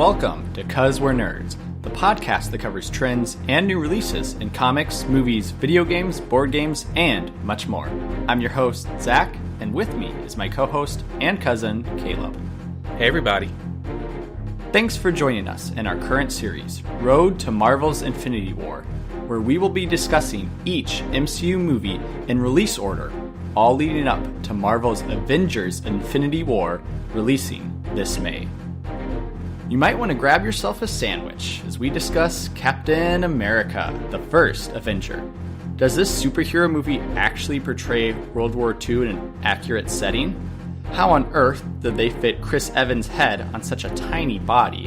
Welcome to 'Cause We're Nerds, the podcast that covers trends and new releases in comics, movies, video games, board games, and much more. I'm your host, Zach, and with me is my co-host and cousin, Caleb. Hey everybody. Thanks for joining us in our current series, Road to Marvel's Infinity War, where we will be discussing each MCU movie in release order, all leading up to Marvel's Avengers Infinity War releasing this May. You might want to grab yourself a sandwich as we discuss Captain America, the First Avenger. Does this superhero movie actually portray World War II in an accurate setting? How on earth did they fit Chris Evans' head on such a tiny body?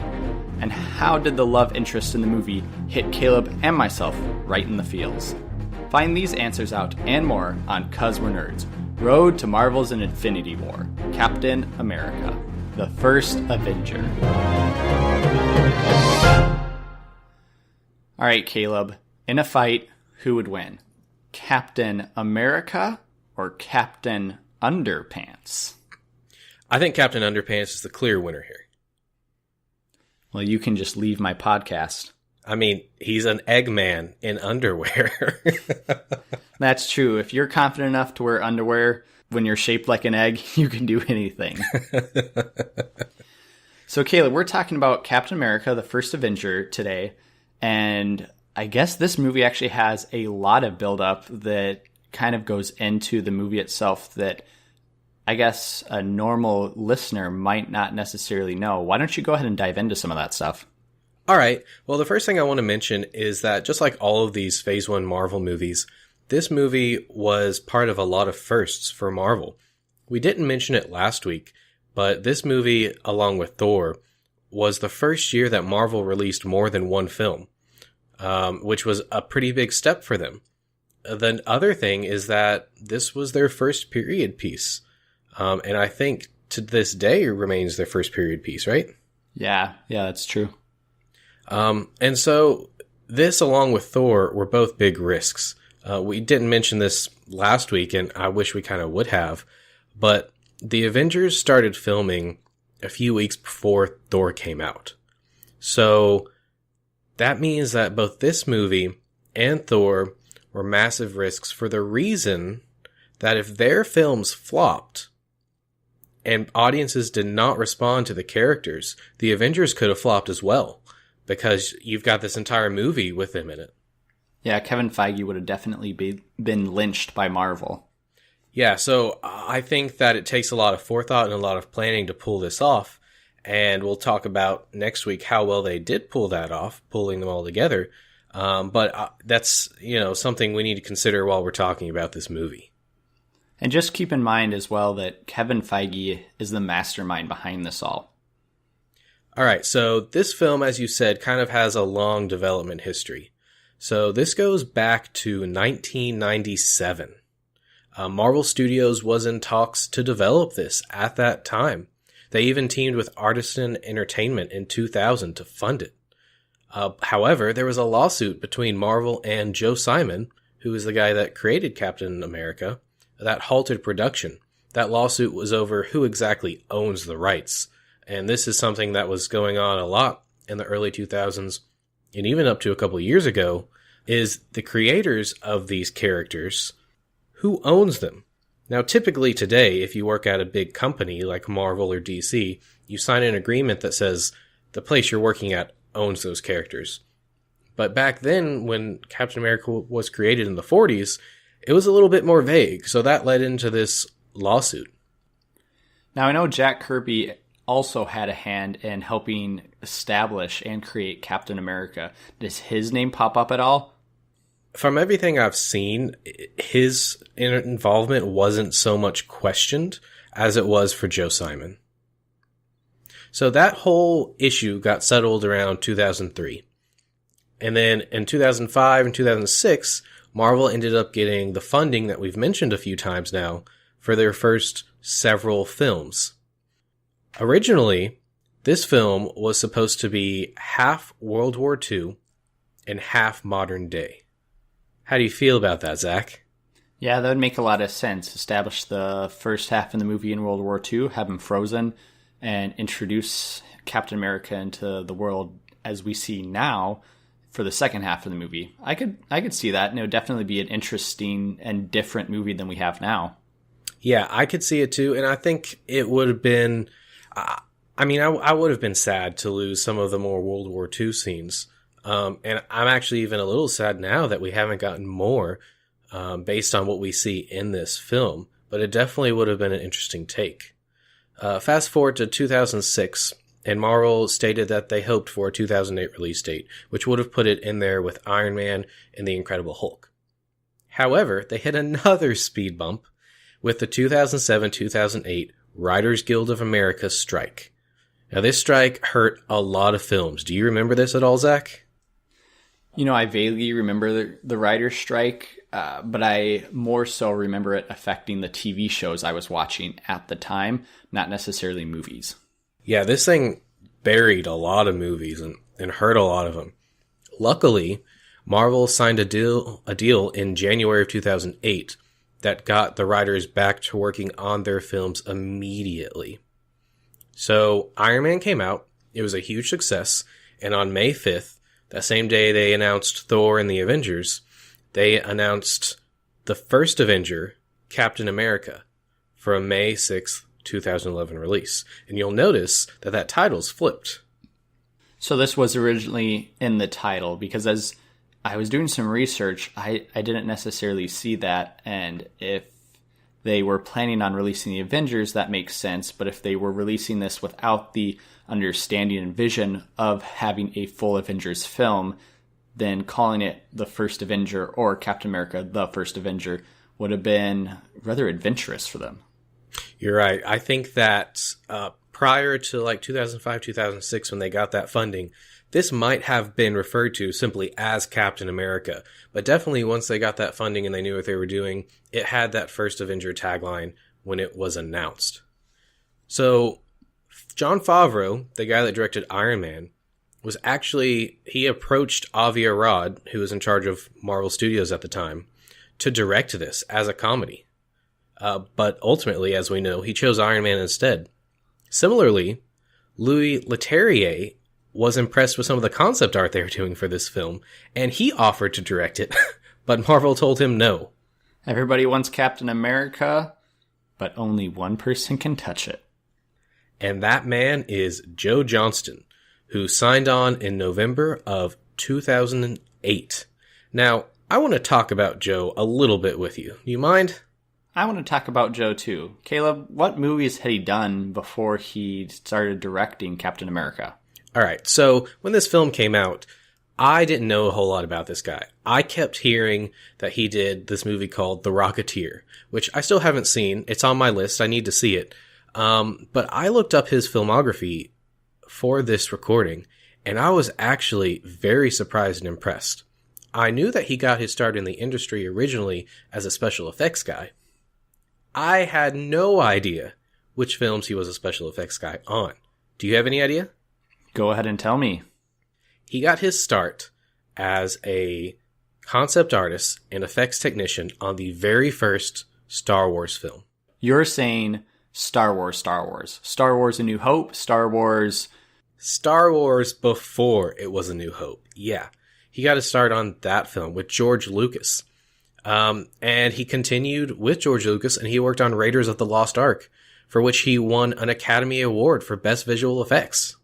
And how did the love interest in the movie hit Caleb and myself right in the feels? Find these answers out and more on 'Cause We're Nerds, Road to Marvel's Infinity War, Captain America, the First Avenger. Alright, Caleb, in a fight, who would win? Captain America or Captain Underpants? I think Captain Underpants is the clear winner here. Well, you can just leave my podcast. I mean, he's an Eggman in underwear. That's true. If you're confident enough to wear underwear when you're shaped like an egg, you can do anything. So, Caleb, we're talking about Captain America, the First Avenger today, and I guess this movie actually has a lot of build-up that kind of goes into the movie itself that I guess a normal listener might not necessarily know. Why don't you go ahead and dive into some of that stuff? All right. Well, the first thing I want to mention is that just like all of these Phase 1 Marvel movies, this movie was part of a lot of firsts for Marvel. We didn't mention it last week, but this movie, along with Thor, was the first year that Marvel released more than one film, which was a pretty big step for them. The other thing is that this was their first period piece. And I think to this day it remains their first period piece, right? Yeah, that's true. And so this, along with Thor, were both big risks. We didn't mention this last week, and I wish we kind of would have, but the Avengers started filming a few weeks before Thor came out. So that means that both this movie and Thor were massive risks for the reason that if their films flopped, and audiences did not respond to the characters, the Avengers could have flopped as well, because you've got this entire movie with them in it. Yeah, Kevin Feige would have definitely been lynched by Marvel. Yeah, so I think that it takes a lot of forethought and a lot of planning to pull this off, and we'll talk about next week how well they did pull that off, pulling them all together. But that's, something we need to consider while we're talking about this movie. And just keep in mind as well that Kevin Feige is the mastermind behind this all. All right, so this film, as you said, kind of has a long development history. So this goes back to 1997. Marvel Studios was in talks to develop this at that time. They even teamed with Artisan Entertainment in 2000 to fund it. However, there was a lawsuit between Marvel and Joe Simon, who is the guy that created Captain America, that halted production. That lawsuit was over who exactly owns the rights. And this is something that was going on a lot in the early 2000s, and even up to a couple of years ago, is the creators of these characters, who owns them? Now, typically today, if you work at a big company like Marvel or DC, you sign an agreement that says the place you're working at owns those characters. But back then, when Captain America was created in the 40s, it was a little bit more vague, so that led into this lawsuit. Now, I know Jack Kirby also had a hand in helping establish and create Captain America. Does his name pop up at all? From everything I've seen, his involvement wasn't so much questioned as it was for Joe Simon. So that whole issue got settled around 2003. And then in 2005 and 2006, Marvel ended up getting the funding that we've mentioned a few times now for their first several films. Originally, this film was supposed to be half World War II and half modern day. How do you feel about that, Zach? Yeah, that would make a lot of sense. Establish the first half in the movie in World War II, have him frozen, and introduce Captain America into the world as we see now for the second half of the movie. I could see that, and it would definitely be an interesting and different movie than we have now. Yeah, I could see it too, and I think it would have been... I would have been sad to lose some of the more World War II scenes. And I'm actually even a little sad now that we haven't gotten more based on what we see in this film. But it definitely would have been an interesting take. Fast forward to 2006, and Marvel stated that they hoped for a 2008 release date, which would have put it in there with Iron Man and the Incredible Hulk. However, they hit another speed bump with the 2007-2008 Writers Guild of America strike. Now, this strike hurt a lot of films. Do you remember this at all, Zach? I vaguely remember the writer's strike, but I more so remember it affecting the TV shows I was watching at the time, not necessarily movies. Yeah, this thing buried a lot of movies and hurt a lot of them. Luckily, Marvel signed a deal in January of 2008 that got the writers back to working on their films immediately. So Iron Man came out, it was a huge success, and on May 5th, that same day they announced Thor and the Avengers, they announced the First Avenger, Captain America, for a May 6th, 2011 release. And you'll notice that title's flipped. So this was originally in the title, because as I was doing some research, I didn't necessarily see that, and if they were planning on releasing the Avengers, that makes sense, but if they were releasing this without the understanding and vision of having a full Avengers film, then calling it the First Avenger or Captain America the First Avenger would have been rather adventurous for them. You're right. I think that prior to like 2005, 2006, when they got that funding, this might have been referred to simply as Captain America. But definitely once they got that funding and they knew what they were doing, it had that First Avenger tagline when it was announced. So Jon Favreau, the guy that directed Iron Man, he approached Avi Arad, who was in charge of Marvel Studios at the time, to direct this as a comedy. But ultimately, as we know, he chose Iron Man instead. Similarly, Louis Leterrier was impressed with some of the concept art they were doing for this film, and he offered to direct it, but Marvel told him no. Everybody wants Captain America, but only one person can touch it. And that man is Joe Johnston, who signed on in November of 2008. Now, I want to talk about Joe a little bit with you. Do you mind? I want to talk about Joe too. Caleb, what movies had he done before he started directing Captain America? All right, so when this film came out, I didn't know a whole lot about this guy. I kept hearing that he did this movie called The Rocketeer, which I still haven't seen. It's on my list. I need to see it. But I looked up his filmography for this recording, and I was actually very surprised and impressed. I knew that he got his start in the industry originally as a special effects guy. I had no idea which films he was a special effects guy on. Do you have any idea? Go ahead and tell me. He got his start as a concept artist and effects technician on the very first Star Wars film. You're saying Star Wars. Star Wars A New Hope, Star Wars before it was A New Hope. Yeah. He got his start on that film with George Lucas. And he continued with George Lucas, and he worked on Raiders of the Lost Ark, for which he won an Academy Award for Best Visual Effects.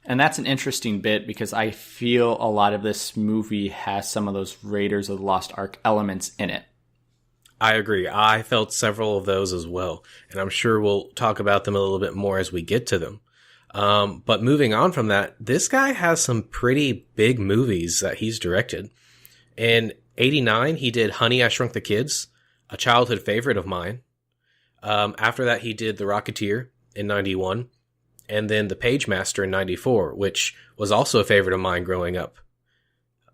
And that's an interesting bit because I feel a lot of this movie has some of those Raiders of the Lost Ark elements in it. I agree. I felt several of those as well, and I'm sure we'll talk about them a little bit more as we get to them. But moving on from that, this guy has some pretty big movies that he's directed. In '89, he did Honey, I Shrunk the Kids, a childhood favorite of mine. After that, he did The Rocketeer in '91, and then The Pagemaster in '94, which was also a favorite of mine growing up.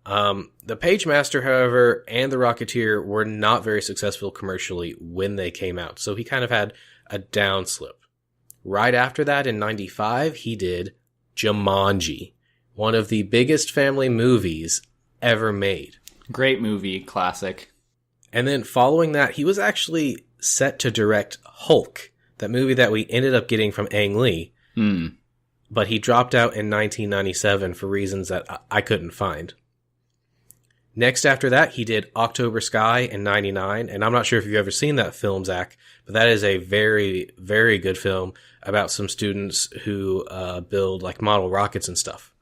The Pagemaster, however, and The Rocketeer were not very successful commercially when they came out, so he kind of had a downslip. Right after that, in '95, he did Jumanji, one of the biggest family movies ever made. Great movie, classic. And then following that, he was actually set to direct Hulk, that movie that we ended up getting from Ang Lee, Hmm. But he dropped out in 1997 for reasons that I couldn't find. Next after that, he did October Sky in 99, and I'm not sure if you've ever seen that film, Zach, but that is a very, very good film about some students who build like model rockets and stuff.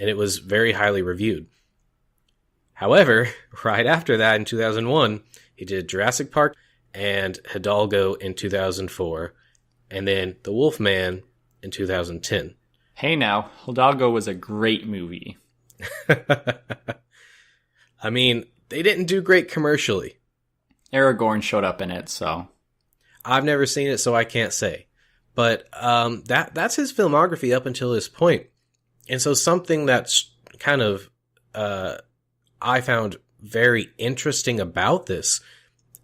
And it was very highly reviewed. However, right after that in 2001, he did Jurassic Park and Hidalgo in 2004, and then The Wolfman in 2010. Hey now, Hidalgo was a great movie. I mean, they didn't do great commercially. Aragorn showed up in it, so. I've never seen it, so I can't say. But that's his filmography up until this point. And so something that's kind of I found very interesting about this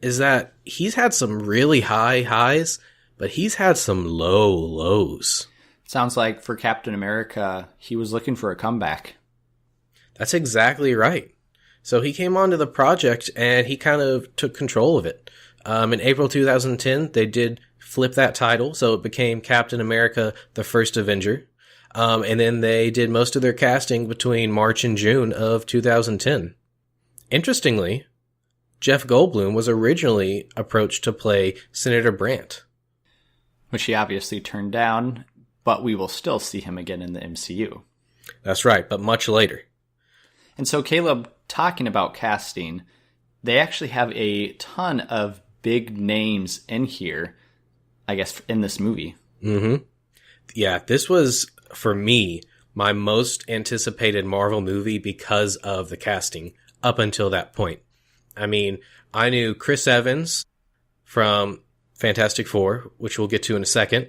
is that he's had some really high highs, but he's had some low lows. Sounds like for Captain America, he was looking for a comeback. That's exactly right. So he came onto the project and he kind of took control of it. In April 2010, they did flip that title, so it became Captain America, the First Avenger. And then they did most of their casting between March and June of 2010. Interestingly, Jeff Goldblum was originally approached to play Senator Brandt, which he obviously turned down, but we will still see him again in the MCU. That's right, but much later. And so, Caleb, talking about casting, they actually have a ton of big names in here, I guess, in this movie. Mm-hmm. Yeah, this was, for me, my most anticipated Marvel movie because of the casting up until that point. I mean, I knew Chris Evans from Fantastic Four, which we'll get to in a second.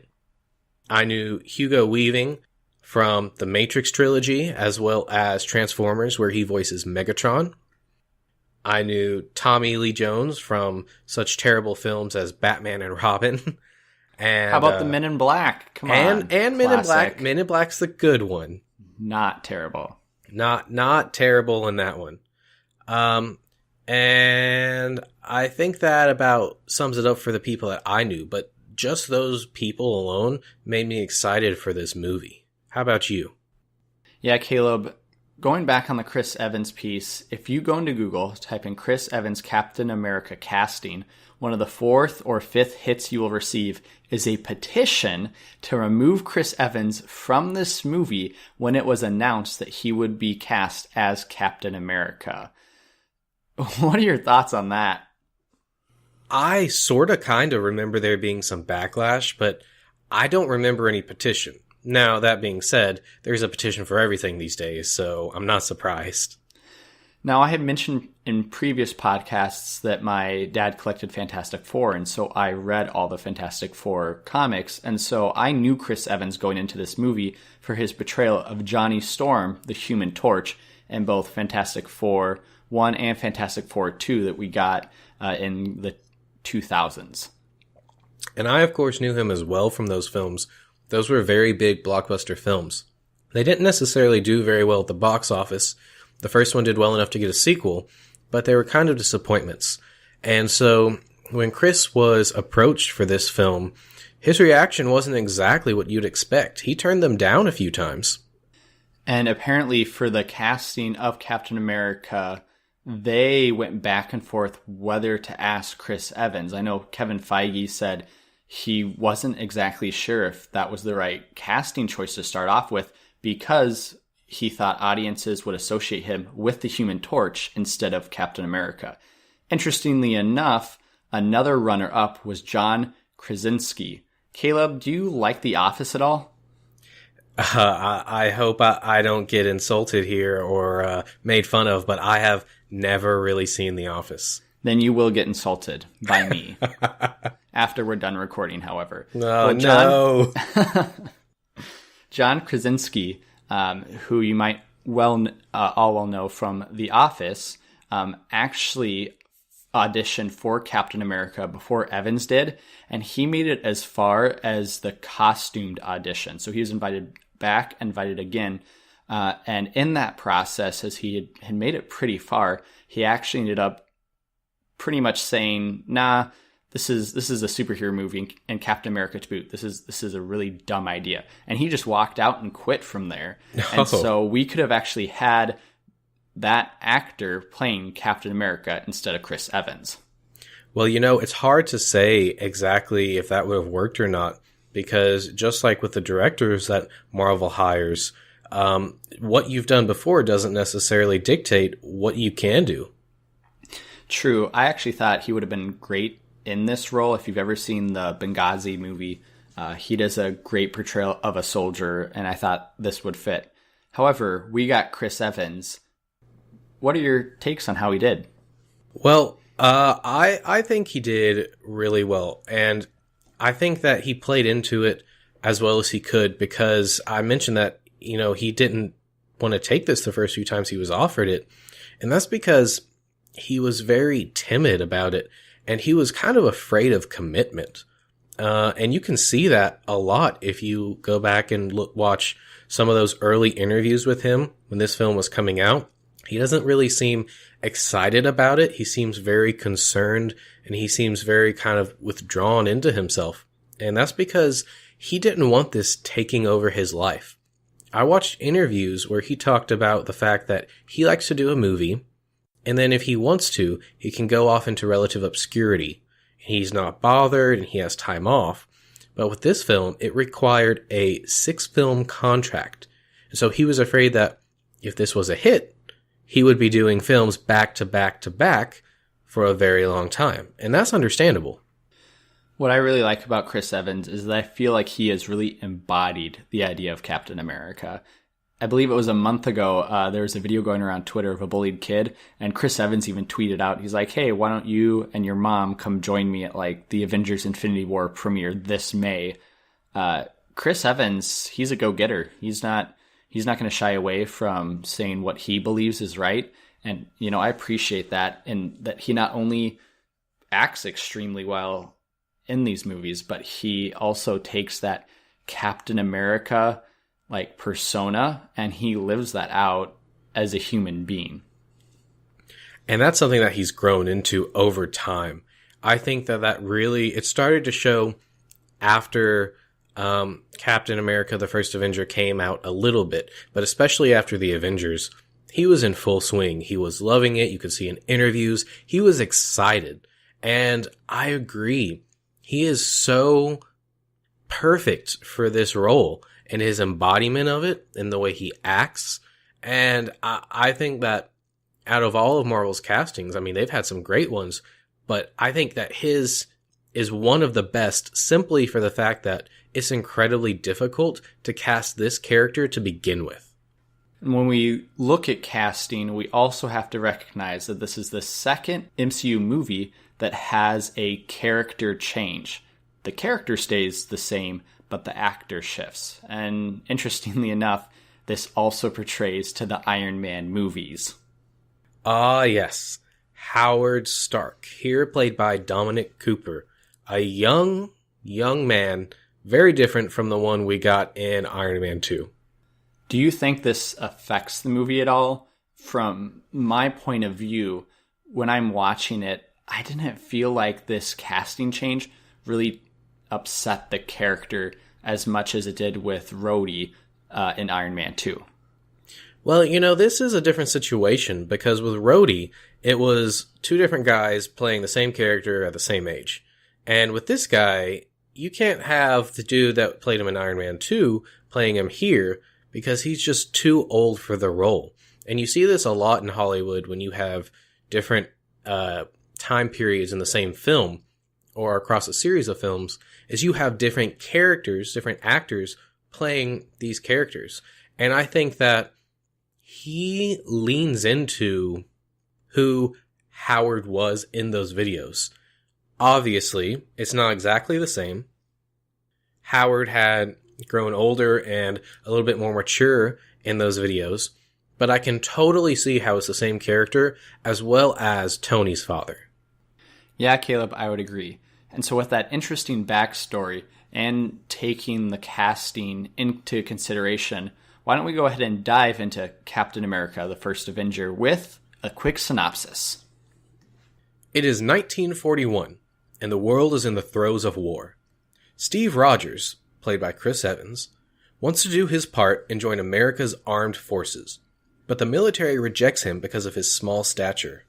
I knew Hugo Weaving from the Matrix trilogy, as well as Transformers, where he voices Megatron. I knew Tommy Lee Jones from such terrible films as Batman and Robin. And how about the Men in Black? Come on. And Men in Black. Men in Black's the good one. Not terrible. Not terrible in that one. And I think that about sums it up for the people that I knew, but just those people alone made me excited for this movie. How about you? Yeah, Caleb, going back on the Chris Evans piece, if you go into Google, type in Chris Evans Captain America casting, one of the 4th or 5th hits you will receive is a petition to remove Chris Evans from this movie when it was announced that he would be cast as Captain America. What are your thoughts on that? I sort of kind of remember there being some backlash, but I don't remember any petition. Now, that being said, there's a petition for everything these days, so I'm not surprised. Now, I had mentioned in previous podcasts that my dad collected Fantastic Four, and so I read all the Fantastic Four comics, and so I knew Chris Evans going into this movie for his portrayal of Johnny Storm, the Human Torch, in both Fantastic Four 1 and Fantastic Four 2 that we got in the 2000s. And I, of course, knew him as well from those films. Those were very big blockbuster films. They didn't necessarily do very well at the box office. The first one did well enough to get a sequel, but they were kind of disappointments. And so when Chris was approached for this film, his reaction wasn't exactly what you'd expect. He turned them down a few times. And apparently for the casting of Captain America, they went back and forth whether to ask Chris Evans. I know Kevin Feige said he wasn't exactly sure if that was the right casting choice to start off with because he thought audiences would associate him with the Human Torch instead of Captain America. Interestingly enough, another runner-up was John Krasinski. Caleb, do you like The Office at all? I hope I don't get insulted here or made fun of, but I have never really seen The Office. Then you will get insulted by me. After we're done recording, however. No. John Krasinski, who you might all well know from The Office, actually auditioned for Captain America before Evans did, and he made it as far as the costumed audition. So he was invited back, invited again, and in that process, as he had made it pretty far, he actually ended up pretty much saying, nah, this is a superhero movie and Captain America to boot. This is a really dumb idea. And he just walked out and quit from there. No. And so we could have actually had that actor playing Captain America instead of Chris Evans. Well, it's hard to say exactly if that would have worked or not, because just like with the directors that Marvel hires, what you've done before doesn't necessarily dictate what you can do. True. I actually thought he would have been great in this role. If you've ever seen the Benghazi movie, he does a great portrayal of a soldier, and I thought this would fit. However, we got Chris Evans. What are your takes on how he did? Well, I think he did really well, and I think that he played into it as well as he could, because I mentioned that, he didn't want to take this the first few times he was offered it, and that's because he was very timid about it, and he was kind of afraid of commitment. And you can see that a lot if you go back and watch some of those early interviews with him when this film was coming out. He doesn't really seem excited about it. He seems very concerned, and he seems very kind of withdrawn into himself. And that's because he didn't want this taking over his life. I watched interviews where he talked about the fact that he likes to do a movie, and then if he wants to, he can go off into relative obscurity. He's not bothered, and he has time off. But with this film, it required a 6-film contract. And so he was afraid that if this was a hit, he would be doing films back to back to back for a very long time. And that's understandable. What I really like about Chris Evans is that I feel like he has really embodied the idea of Captain America. I believe it was a month ago, there was a video going around Twitter of a bullied kid, and Chris Evans even tweeted out, he's like, hey, why don't you and your mom come join me at the Avengers Infinity War premiere this May? Chris Evans, he's a go-getter. He's not going to shy away from saying what he believes is right. And, I appreciate that, and that he not only acts extremely well in these movies, but he also takes that Captain America persona, and he lives that out as a human being. And that's something that he's grown into over time. I think that really, it started to show after Captain America, the First Avenger came out a little bit, but especially after the Avengers, he was in full swing. He was loving it. You could see in interviews, he was excited. And I agree. He is so perfect for this role, and his embodiment of it, and the way he acts. And I think that out of all of Marvel's castings, I mean, they've had some great ones, but I think that his is one of the best simply for the fact that it's incredibly difficult to cast this character to begin with. When we look at casting, we also have to recognize that this is the second MCU movie that has a character change. The character stays the same, but the actor shifts. And interestingly enough, this also portrays to the Iron Man movies. Ah, yes. Howard Stark, here played by Dominic Cooper. A young man, very different from the one we got in Iron Man 2. Do you think this affects the movie at all? From my point of view, when I'm watching it, I didn't feel like this casting change really upset the character as much as it did with Rhodey in Iron Man 2. Well, this is a different situation, because with Rhodey, it was two different guys playing the same character at the same age. And with this guy, you can't have the dude that played him in Iron Man 2 playing him here, because he's just too old for the role. And you see this a lot in Hollywood when you have different time periods in the same film, or across a series of films, is you have different characters, different actors playing these characters. And I think that he leans into who Howard was in those videos. Obviously, it's not exactly the same. Howard had grown older and a little bit more mature in those videos, but I can totally see how it's the same character as well as Tony's father. Yeah, Caleb, I would agree. And so with that interesting backstory and taking the casting into consideration, why don't we go ahead and dive into Captain America, the First Avenger, with a quick synopsis. It is 1941, and the world is in the throes of war. Steve Rogers, played by Chris Evans, wants to do his part and join America's armed forces, but the military rejects him because of his small stature.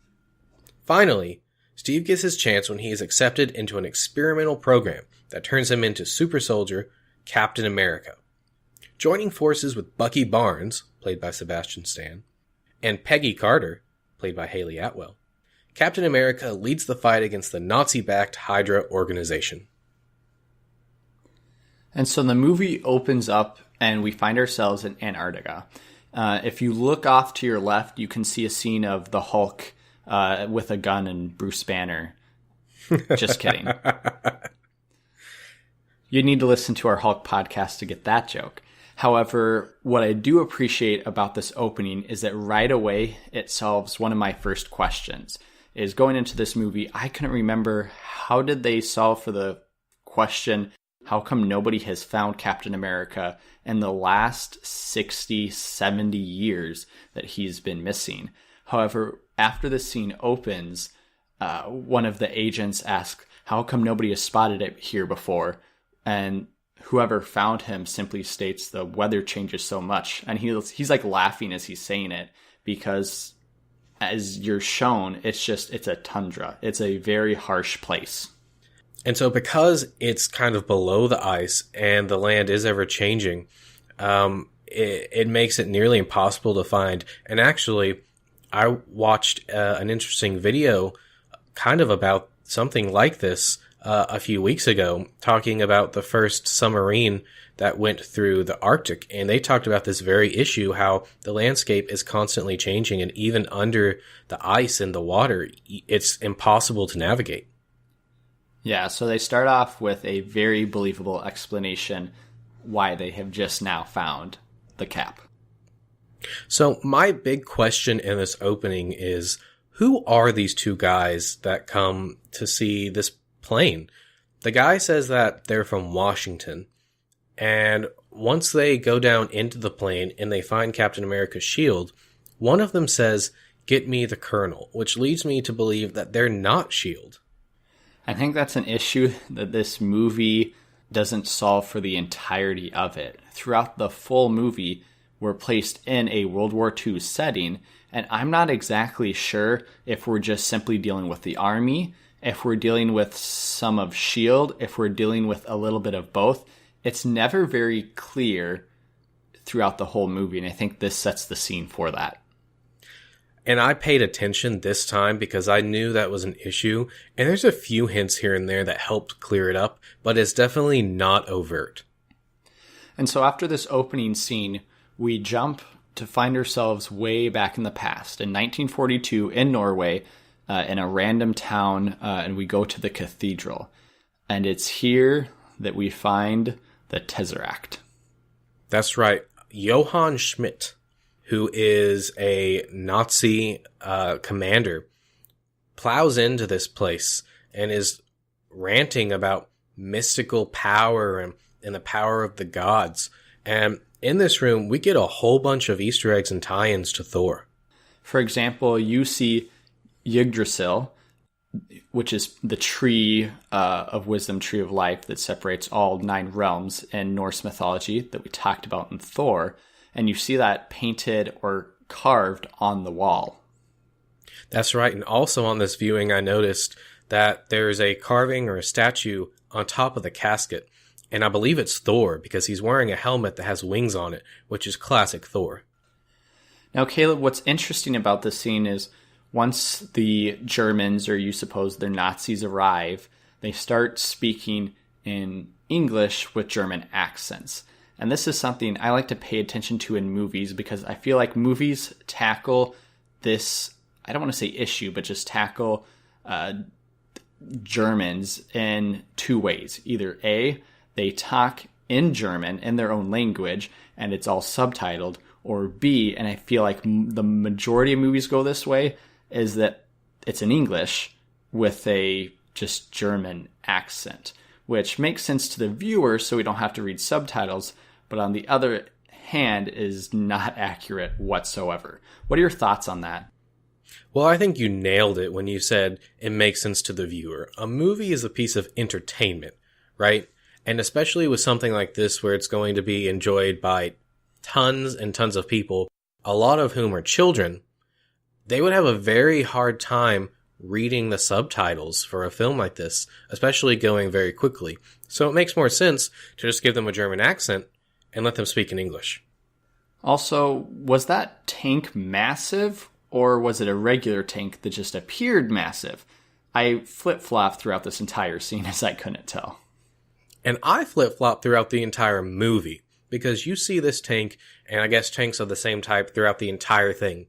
Finally, Steve gets his chance when he is accepted into an experimental program that turns him into super soldier Captain America. Joining forces with Bucky Barnes, played by Sebastian Stan, and Peggy Carter, played by Haley Atwell, Captain America leads the fight against the Nazi-backed Hydra organization. And so the movie opens up and we find ourselves in Antarctica. If you look off to your left, you can see a scene of the Hulk with a gun and Bruce Banner. Just kidding. You need to listen to our Hulk podcast to get that joke. However, what I do appreciate about this opening is that right away it solves one of my first questions. Is going into this movie, I couldn't remember how did they solve for the question, how come nobody has found Captain America in the last 60, 70 years that he's been missing? However, after the scene opens, one of the agents asks, how come nobody has spotted it here before? And whoever found him simply states the weather changes so much. And he's like laughing as he's saying it because as you're shown, it's a tundra. It's a very harsh place. And so because it's kind of below the ice and the land is ever changing, it makes it nearly impossible to find. And actually, I watched an interesting video kind of about something like this a few weeks ago, talking about the first submarine that went through the Arctic. And they talked about this very issue, how the landscape is constantly changing. And even under the ice and the water, it's impossible to navigate. Yeah, so they start off with a very believable explanation why they have just now found the Cap. So my big question in this opening is, who are these two guys that come to see this plane? The guy says that they're from Washington, and once they go down into the plane and they find Captain America's shield, one of them says, "Get me the Colonel," which leads me to believe that they're not shield. I think that's an issue that this movie doesn't solve for the entirety of it. Throughout the full movie, we're placed in a World War II setting, and I'm not exactly sure if we're just simply dealing with the army, if we're dealing with some of S.H.I.E.L.D., if we're dealing with a little bit of both. It's never very clear throughout the whole movie, and I think this sets the scene for that. And I paid attention this time because I knew that was an issue, and there's a few hints here and there that helped clear it up, but it's definitely not overt. And so after this opening scene, we jump to find ourselves way back in the past, in 1942 in Norway, in a random town, and we go to the cathedral. And it's here that we find the Tesseract. That's right. Johann Schmidt, who is a Nazi commander, plows into this place and is ranting about mystical power and the power of the gods. And in this room, we get a whole bunch of Easter eggs and tie-ins to Thor. For example, you see Yggdrasil, which is the tree of wisdom, tree of life that separates all 9 realms in Norse mythology that we talked about in Thor. And you see that painted or carved on the wall. That's right. And also on this viewing, I noticed that there's a carving or a statue on top of the casket. And I believe it's Thor because he's wearing a helmet that has wings on it, which is classic Thor. Now, Caleb, what's interesting about this scene is once the Germans, or you suppose they're Nazis, arrive, they start speaking in English with German accents. And this is something I like to pay attention to in movies because I feel like movies tackle this, I don't want to say issue, but just tackle Germans in 2 ways. Either A, they talk in German in their own language and it's all subtitled, or B, and I feel like the majority of movies go this way, is that it's in English with a just German accent, which makes sense to the viewer so we don't have to read subtitles, but on the other hand is not accurate whatsoever. What are your thoughts on that? Well, I think you nailed it when you said it makes sense to the viewer. A movie is a piece of entertainment, right? And especially with something like this where it's going to be enjoyed by tons and tons of people, a lot of whom are children, they would have a very hard time reading the subtitles for a film like this, especially going very quickly. So it makes more sense to just give them a German accent and let them speak in English. Also, was that tank massive, or was it a regular tank that just appeared massive? I flip-flopped throughout this entire scene as I couldn't tell. And I flip-flop throughout the entire movie, because you see this tank, and I guess tanks of the same type throughout the entire thing.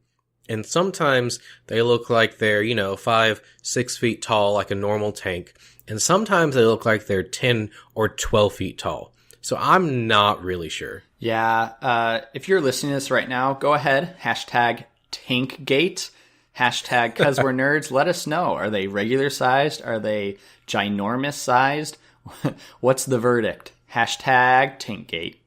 And sometimes they look like they're, 5, 6 feet tall like a normal tank. And sometimes they look like they're 10 or 12 feet tall. So I'm not really sure. Yeah, if you're listening to this right now, go ahead, #TankGate, #cause we're nerds, let us know. Are they regular sized? Are they ginormous sized? What's the verdict? #TankGate.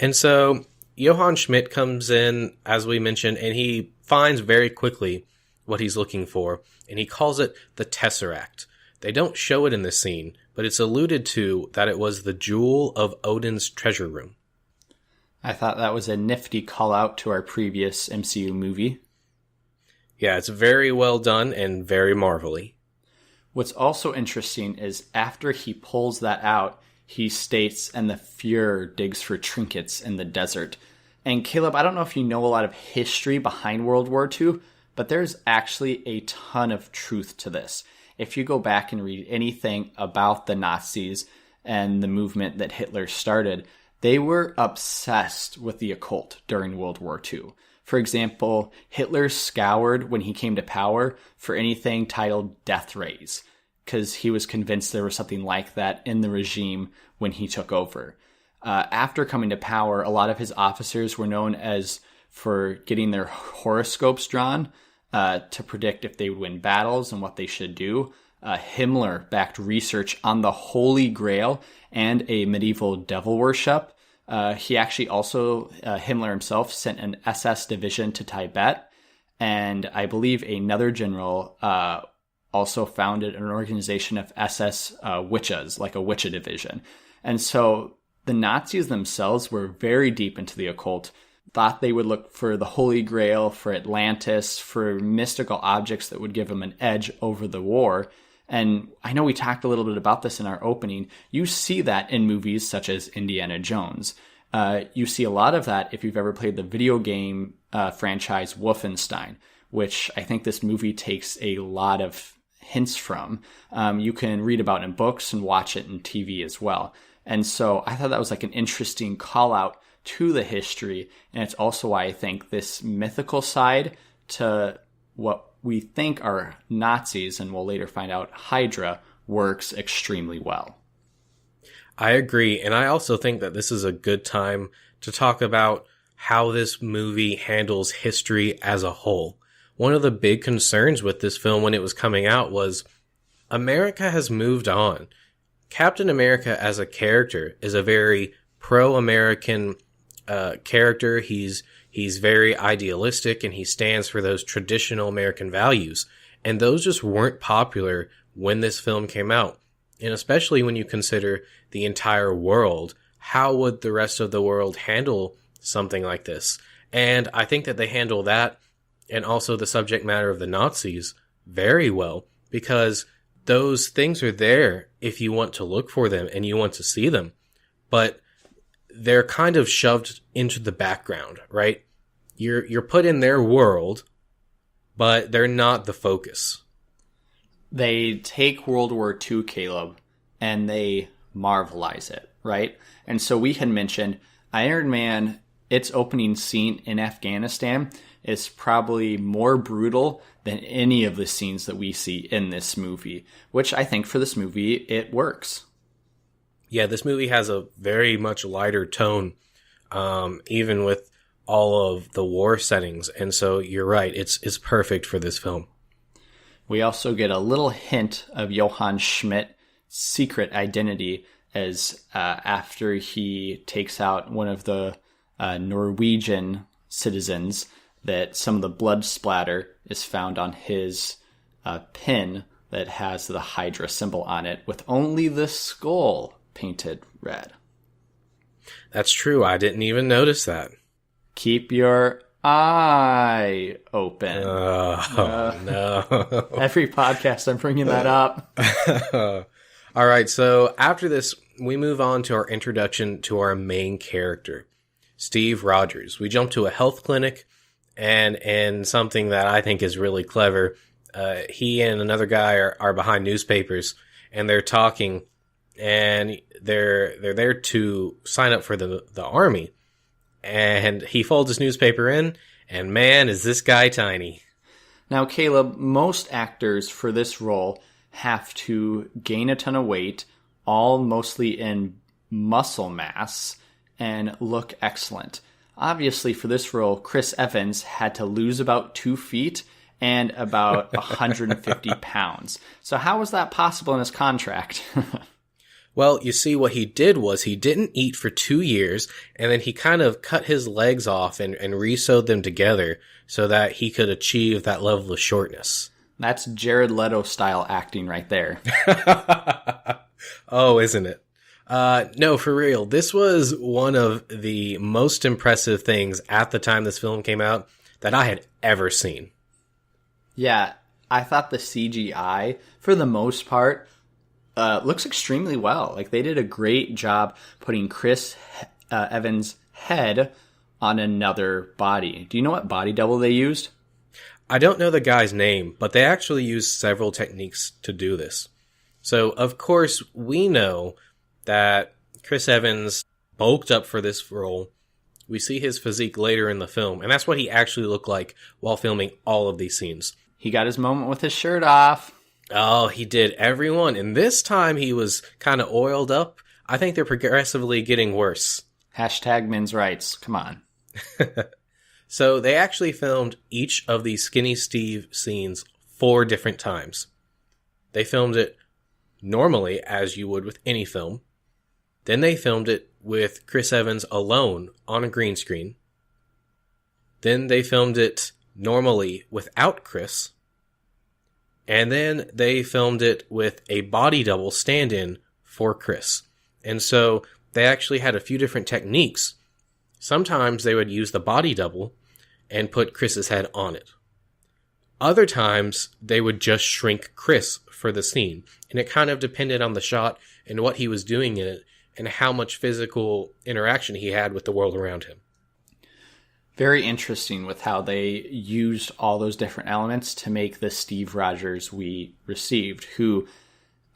And so Johann Schmidt comes in, as we mentioned, and he finds very quickly what he's looking for, and he calls it the Tesseract. They don't show it in this scene, but it's alluded to that it was the jewel of Odin's treasure room. I thought that was a nifty call out to our previous MCU movie. Yeah, it's very well done and very marvelly. What's also interesting is after he pulls that out, he states, and the Fuhrer digs for trinkets in the desert. And Caleb, I don't know if you know a lot of history behind World War II, but there's actually a ton of truth to this. If you go back and read anything about the Nazis and the movement that Hitler started, they were obsessed with the occult during World War II. For example, Hitler scoured, when he came to power, for anything titled death rays, because he was convinced there was something like that in the regime when he took over. After coming to power, a lot of his officers were known as for getting their horoscopes drawn to predict if they would win battles and what they should do. Himmler backed research on the Holy Grail and a medieval devil worship. He actually also, Himmler himself, sent an SS division to Tibet. And I believe another general also founded an organization of SS witches, like a witch division. And so the Nazis themselves were very deep into the occult, thought they would look for the Holy Grail, for Atlantis, for mystical objects that would give them an edge over the war. And I know we talked a little bit about this in our opening. You see that in movies such as Indiana Jones. You see a lot of that if you've ever played the video game franchise Wolfenstein, which I think this movie takes a lot of hints from. You can read about in books and watch it in TV as well. And so I thought that was like an interesting call out to the history. And it's also why I think this mythical side to what we think are Nazis, and we'll later find out Hydra, works extremely well. I agree. And I also think that this is a good time to talk about how this movie handles history as a whole. One of the big concerns with this film when it was coming out was America has moved on. Captain America as a character is a very pro-American character. He's very idealistic, and he stands for those traditional American values. And those just weren't popular when this film came out. And especially when you consider the entire world, how would the rest of the world handle something like this? And I think that they handle that, and also the subject matter of the Nazis, very well, because those things are there if you want to look for them and you want to see them. But they're kind of shoved into the background, right? You're put in their world, but they're not the focus. They take World War II, Caleb, and they marvelize it, right? And so we had mentioned Iron Man, its opening scene in Afghanistan is probably more brutal than any of the scenes that we see in this movie, which I think for this movie, it works. Yeah, this movie has a very much lighter tone, even with all of the war settings. And so you're right, it's perfect for this film. We also get a little hint of Johann Schmidt's secret identity as after he takes out one of the Norwegian citizens, that some of the blood splatter is found on his pin that has the Hydra symbol on it, with only the skull painted red. That's true. I didn't even notice that. Keep your eye open. No. Every podcast I'm bringing that up. All right, so after this, we move on to our introduction to our main character, Steve Rogers. We jump to a health clinic, and something that I think is really clever, he and another guy are behind newspapers, and they're talking, and they're there to sign up for the army. And he folds his newspaper in, and man, is this guy tiny. Now, Caleb, most actors for this role have to gain a ton of weight, all mostly in muscle mass, and look excellent. Obviously, for this role, Chris Evans had to lose about 2 feet and about 150 pounds. So how was that possible in his contract? Well, you see, what he did was he didn't eat for 2 years, and then he kind of cut his legs off and re-sewed them together so that he could achieve that level of shortness. That's Jared Leto style acting right there. Oh, isn't it? No, for real. This was one of the most impressive things at the time this film came out that I had ever seen. Yeah, I thought the CGI, for the most part, looks extremely well. Like, they did a great job putting Chris Evans' head on another body. Do you know what body double they used? I don't know the guy's name, but they actually used several techniques to do this. So, of course, we know that Chris Evans bulked up for this role. We see his physique later in the film, and that's what he actually looked like while filming all of these scenes. He got his moment with his shirt off. Oh, he did, everyone. And this time he was kind of oiled up. I think they're progressively getting worse. Hashtag men's rights. Come on. So they actually filmed each of these Skinny Steve scenes 4 different times. They filmed it normally, as you would with any film. Then they filmed it with Chris Evans alone on a green screen. Then they filmed it normally without Chris. And then they filmed it with a body double stand-in for Chris. And so they actually had a few different techniques. Sometimes they would use the body double and put Chris's head on it. Other times they would just shrink Chris for the scene. And it kind of depended on the shot and what he was doing in it and how much physical interaction he had with the world around him. Very interesting with how they used all those different elements to make the Steve Rogers we received, who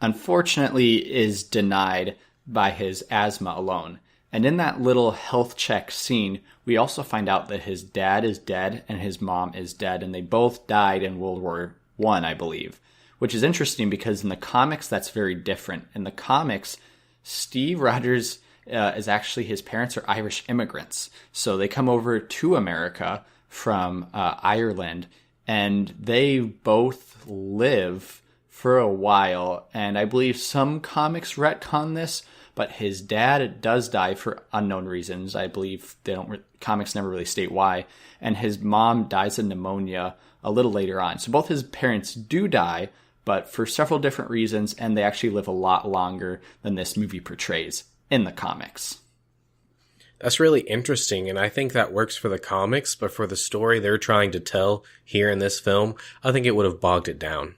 unfortunately is denied by his asthma alone. And in that little health check scene, we also find out that his dad is dead and his mom is dead, and they both died in World War I, I believe. Which is interesting because in the comics, that's very different. In the comics, Steve Rogers is actually, his parents are Irish immigrants. So they come over to America from Ireland, and they both live for a while. And I believe some comics retcon this, but his dad does die for unknown reasons. I believe comics never really state why. And his mom dies of pneumonia a little later on. So both his parents do die, but for several different reasons, and they actually live a lot longer than this movie portrays in the comics. That's really interesting, and I think that works for the comics, but for the story they're trying to tell here in this film, I think it would have bogged it down.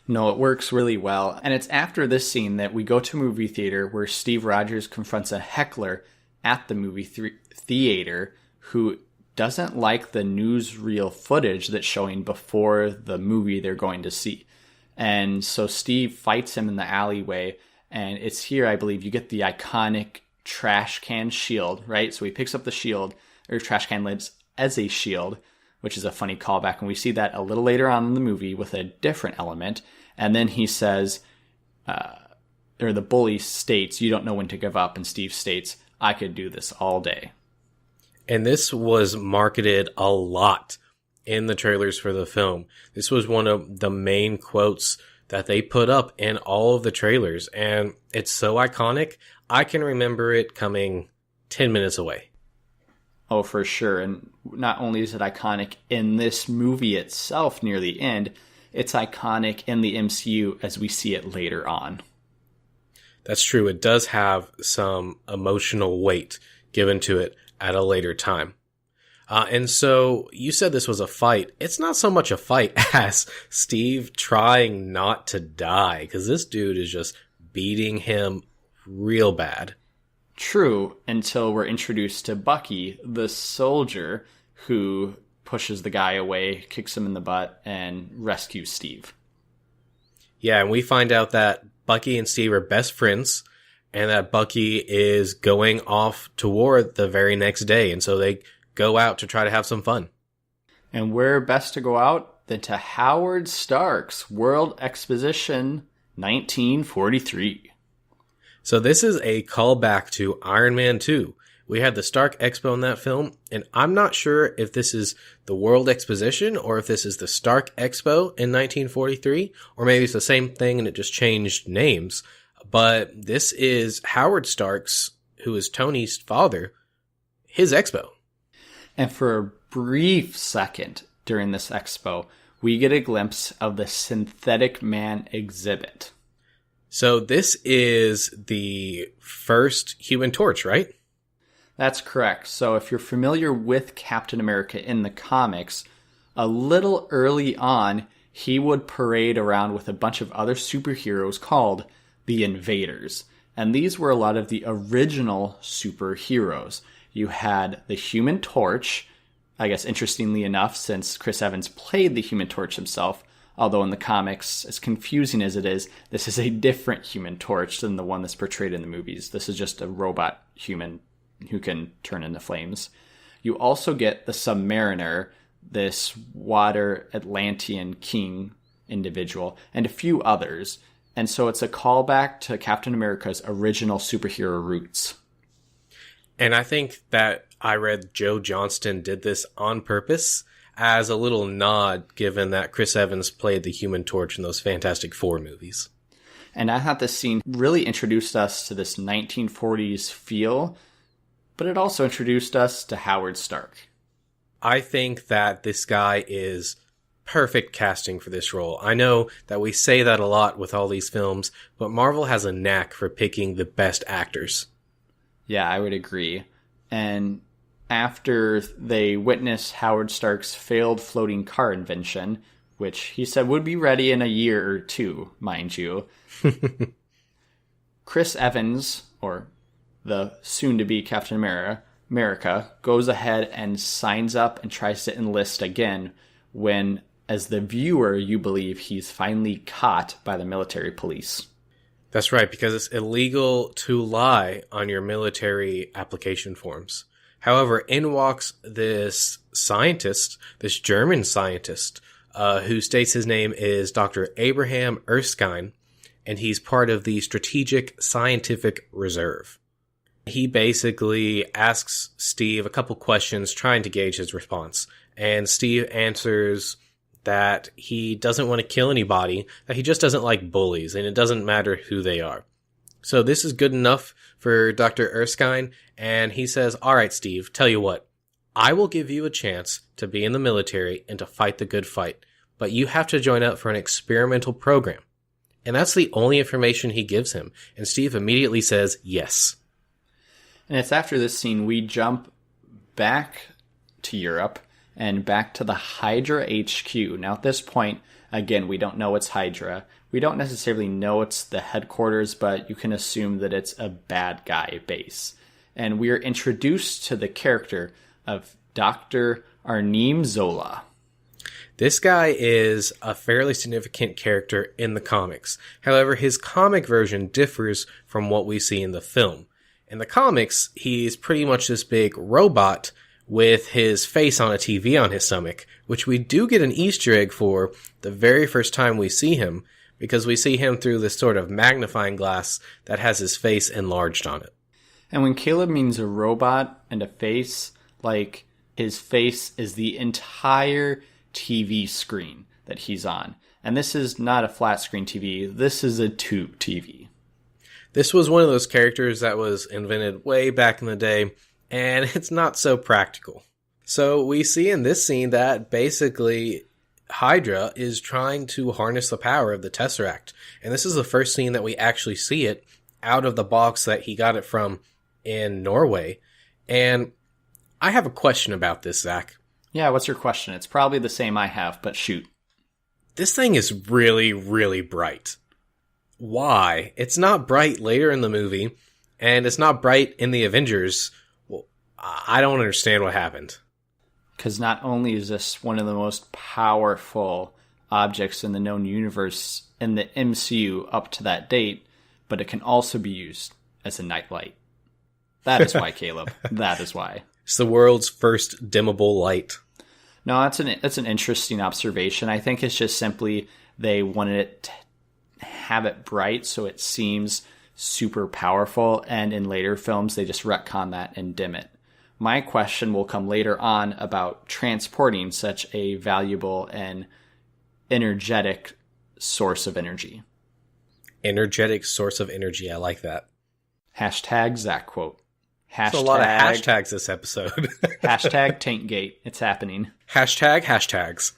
No, it works really well. And it's after this scene that we go to a movie theater where Steve Rogers confronts a heckler at the movie theater who doesn't like the newsreel footage that's showing before the movie they're going to see. And so Steve fights him in the alleyway, and it's here, I believe, you get the iconic trash can shield, right? So he picks up the shield, or trash can lids, as a shield, which is a funny callback. And we see that a little later on in the movie with a different element. And then he says, or the bully states, "You don't know when to give up." And Steve states, "I could do this all day." And this was marketed a lot in the trailers for the film. This was one of the main quotes that they put up in all of the trailers. And it's so iconic, I can remember it coming 10 minutes away. Oh, for sure. And not only is it iconic in this movie itself near the end, it's iconic in the MCU as we see it later on. That's true. It does have some emotional weight given to it at a later time. And so you said this was a fight. It's not so much a fight as Steve trying not to die, because this dude is just beating him real bad. True, until we're introduced to Bucky, the soldier who pushes the guy away, kicks him in the butt, and rescues Steve. Yeah, and we find out that Bucky and Steve are best friends, and that Bucky is going off to war the very next day, and so they go out to try to have some fun. And where best to go out than to Howard Stark's World Exposition 1943. So this is a callback to Iron Man 2. We had the Stark Expo in that film, and I'm not sure if this is the World Exposition or if this is the Stark Expo in 1943, or maybe it's the same thing and it just changed names. But this is Howard Stark's, who is Tony's father, his expo. And for a brief second during this expo, we get a glimpse of the Synthetic Man exhibit. So this is the first Human Torch, right? That's correct. So if you're familiar with Captain America in the comics, a little early on, he would parade around with a bunch of other superheroes called the Invaders. And these were a lot of the original superheroes. You had the Human Torch, I guess interestingly enough, since Chris Evans played the Human Torch himself, although in the comics, as confusing as it is, this is a different Human Torch than the one that's portrayed in the movies. This is just a robot human who can turn into flames. You also get the Submariner, this water Atlantean king individual, and a few others. And so it's a callback to Captain America's original superhero roots. And I think that I read Joe Johnston did this on purpose as a little nod, given that Chris Evans played the Human Torch in those Fantastic Four movies. And I thought this scene really introduced us to this 1940s feel, but it also introduced us to Howard Stark. I think that this guy is perfect casting for this role. I know that we say that a lot with all these films, but Marvel has a knack for picking the best actors. Yeah, I would agree. And after they witness Howard Stark's failed floating car invention, which he said would be ready in a year or two, mind you, Chris Evans, or the soon-to-be Captain America, goes ahead and signs up and tries to enlist again when, as the viewer, you believe he's finally caught by the military police. That's right, because it's illegal to lie on your military application forms. However, in walks this scientist, this German scientist, who states his name is Dr. Abraham Erskine, and he's part of the Strategic Scientific Reserve. He basically asks Steve a couple questions trying to gauge his response, and Steve answers that he doesn't want to kill anybody, that he just doesn't like bullies, and it doesn't matter who they are. So this is good enough for Dr. Erskine, and he says, all right, Steve, tell you what, I will give you a chance to be in the military and to fight the good fight, but you have to join up for an experimental program. And that's the only information he gives him, and Steve immediately says yes. And it's after this scene we jump back to Europe and back to the Hydra HQ. Now at this point, again, we don't know it's Hydra. We don't necessarily know it's the headquarters, but you can assume that it's a bad guy base. And we are introduced to the character of Dr. Arnim Zola. This guy is a fairly significant character in the comics. However, his comic version differs from what we see in the film. In the comics, he's pretty much this big robot with his face on a TV on his stomach, which we do get an Easter egg for the very first time we see him, because we see him through this sort of magnifying glass that has his face enlarged on it. And when Caleb means a robot and a face, like his face is the entire TV screen that he's on. And this is not a flat screen TV, this is a tube TV. This was one of those characters that was invented way back in the day and it's not so practical. So we see in this scene that basically Hydra is trying to harness the power of the Tesseract. And this is the first scene that we actually see it out of the box that he got it from in Norway. And I have a question about this, Zach. Yeah, what's your question? It's probably the same I have, but shoot. This thing is really, really bright. Why? It's not bright later in the movie, and it's not bright in the Avengers. Well, I don't understand what happened. Because not only is this one of the most powerful objects in the known universe in the MCU up to that date, but it can also be used as a nightlight. That is why, Caleb. That is why. It's the world's first dimmable light. No, that's an interesting observation. I think it's just simply they wanted it to have it bright so it seems super powerful, and in later films they just retcon that and dim it. My question will come later on about transporting such a valuable and energetic source of energy. Energetic source of energy. I like that. Hashtag Zach quote. There's a lot of hashtags this episode. Hashtag Tankgate. It's happening. Hashtag hashtags.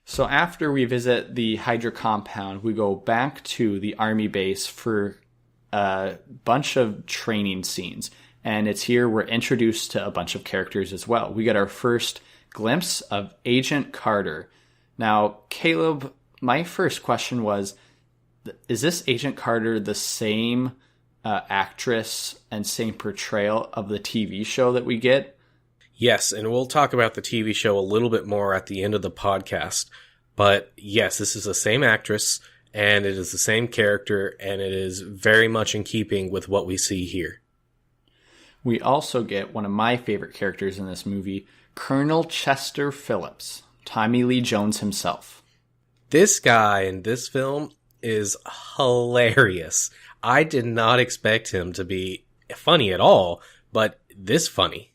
So after we visit the Hydra compound, we go back to the army base for a bunch of training scenes. And it's here we're introduced to a bunch of characters as well. We get our first glimpse of Agent Carter. Now, Caleb, my first question was, is this Agent Carter the same actress and same portrayal of the TV show that we get? Yes, and we'll talk about the TV show a little bit more at the end of the podcast. But yes, this is the same actress, and it is the same character, and it is very much in keeping with what we see here. We also get one of my favorite characters in this movie, Colonel Chester Phillips, Tommy Lee Jones himself. This guy in this film is hilarious. I did not expect him to be funny at all, but this funny.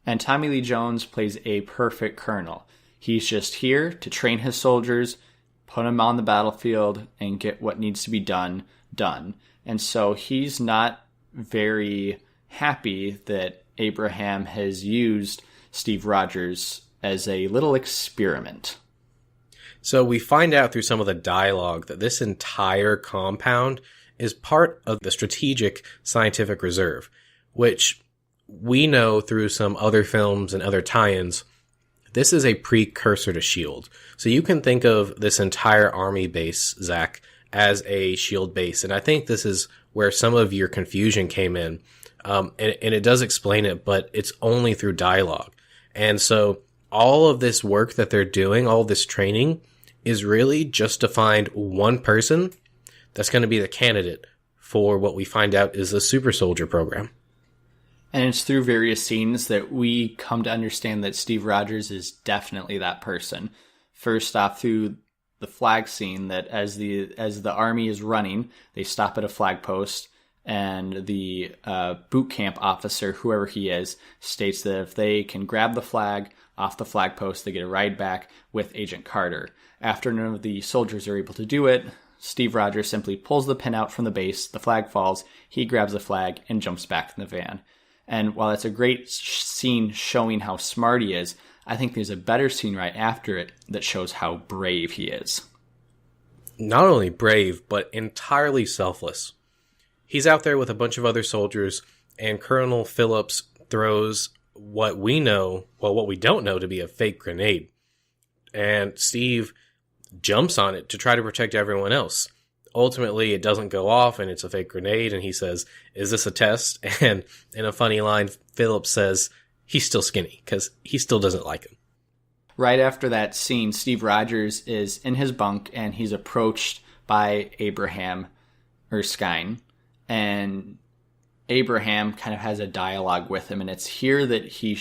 And Tommy Lee Jones plays a perfect colonel. He's just here to train his soldiers, put them on the battlefield, and get what needs to be done. And so he's not very happy that Abraham has used Steve Rogers as a little experiment. So we find out through some of the dialogue that this entire compound is part of the Strategic Scientific Reserve, which we know through some other films and other tie-ins, this is a precursor to S.H.I.E.L.D. So you can think of this entire army base, Zach, as a S.H.I.E.L.D. base. And I think this is where some of your confusion came in. And it does explain it, but it's only through dialogue. And so all of this work that they're doing, all this training, is really just to find one person that's going to be the candidate for what we find out is the super soldier program. And it's through various scenes that we come to understand that Steve Rogers is definitely that person. First off, through the flag scene, that as the army is running, they stop at a flag post, and the boot camp officer, whoever he is, states that if they can grab the flag off the flag post, they get a ride back with Agent Carter. After none of the soldiers are able to do it, Steve Rogers simply pulls the pin out from the base, the flag falls, he grabs the flag, and jumps back in the van. And while it's a great scene showing how smart he is, I think there's a better scene right after it that shows how brave he is. Not only brave, but entirely selfless. He's out there with a bunch of other soldiers, and Colonel Phillips throws what we don't know to be a fake grenade. And Steve jumps on it to try to protect everyone else. Ultimately, it doesn't go off, and it's a fake grenade, and he says, "Is this a test?" And in a funny line, Phillips says, he's still skinny, because he still doesn't like him. Right after that scene, Steve Rogers is in his bunk, and he's approached by Abraham Erskine. And Abraham kind of has a dialogue with him, and it's here that he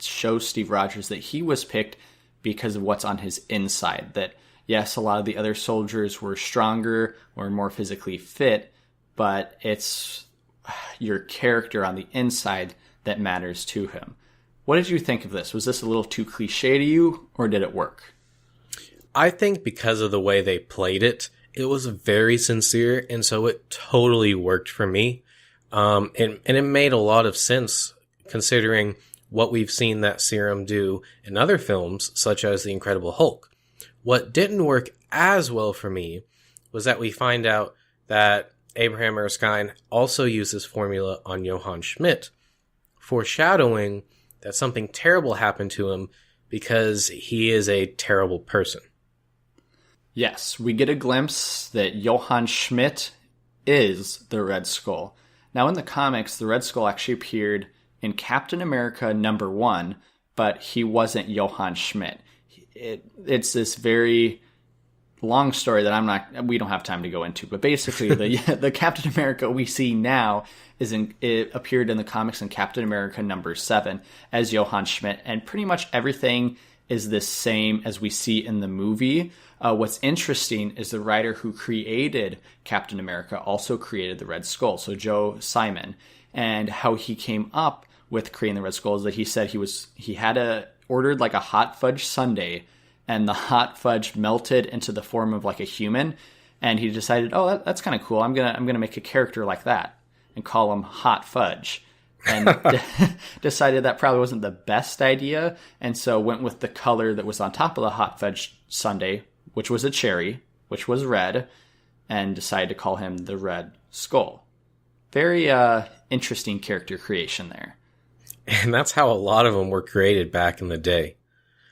shows Steve Rogers that he was picked because of what's on his inside. That, yes, a lot of the other soldiers were stronger or more physically fit, but it's your character on the inside that matters to him. What did you think of this? Was this a little too cliche to you, or did it work? I think because of the way they played it, it was very sincere, and so it totally worked for me. And it made a lot of sense considering what we've seen that serum do in other films, such as The Incredible Hulk. What didn't work as well for me was that we find out that Abraham Erskine also used this formula on Johann Schmidt, foreshadowing that something terrible happened to him because he is a terrible person. Yes, we get a glimpse that Johann Schmidt is the Red Skull. Now, in the comics, the Red Skull actually appeared in Captain America #1, but he wasn't Johann Schmidt. It's this very long story that we don't have time to go into, but basically the Captain America we see now it appeared in the comics in Captain America #7 as Johann Schmidt, and pretty much everything is the same as we see in the movie. What's interesting is the writer who created Captain America also created the Red Skull, so Joe Simon, and how he came up with creating the Red Skull is that he said he had ordered like a hot fudge sundae, and the hot fudge melted into the form of like a human, and he decided, oh, that's kind of cool. I'm gonna make a character like that and call him Hot Fudge, and decided that probably wasn't the best idea, and so went with the color that was on top of the hot fudge sundae, which was a cherry, which was red, and decided to call him the Red Skull. Very interesting character creation there. And that's how a lot of them were created back in the day.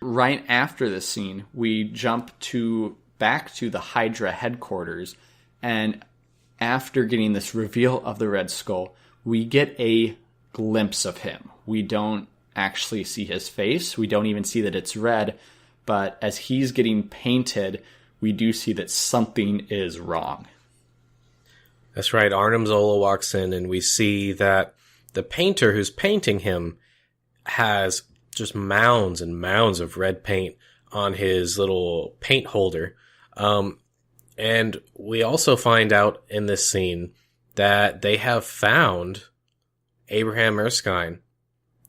Right after this scene, we jump back to the Hydra headquarters, and after getting this reveal of the Red Skull, we get a glimpse of him. We don't actually see his face. We don't even see that it's red, but as he's getting painted, we do see that something is wrong. That's right. Arnim Zola walks in, and we see that the painter who's painting him has just mounds and mounds of red paint on his little paint holder. And we also find out in this scene that they have found Abraham Erskine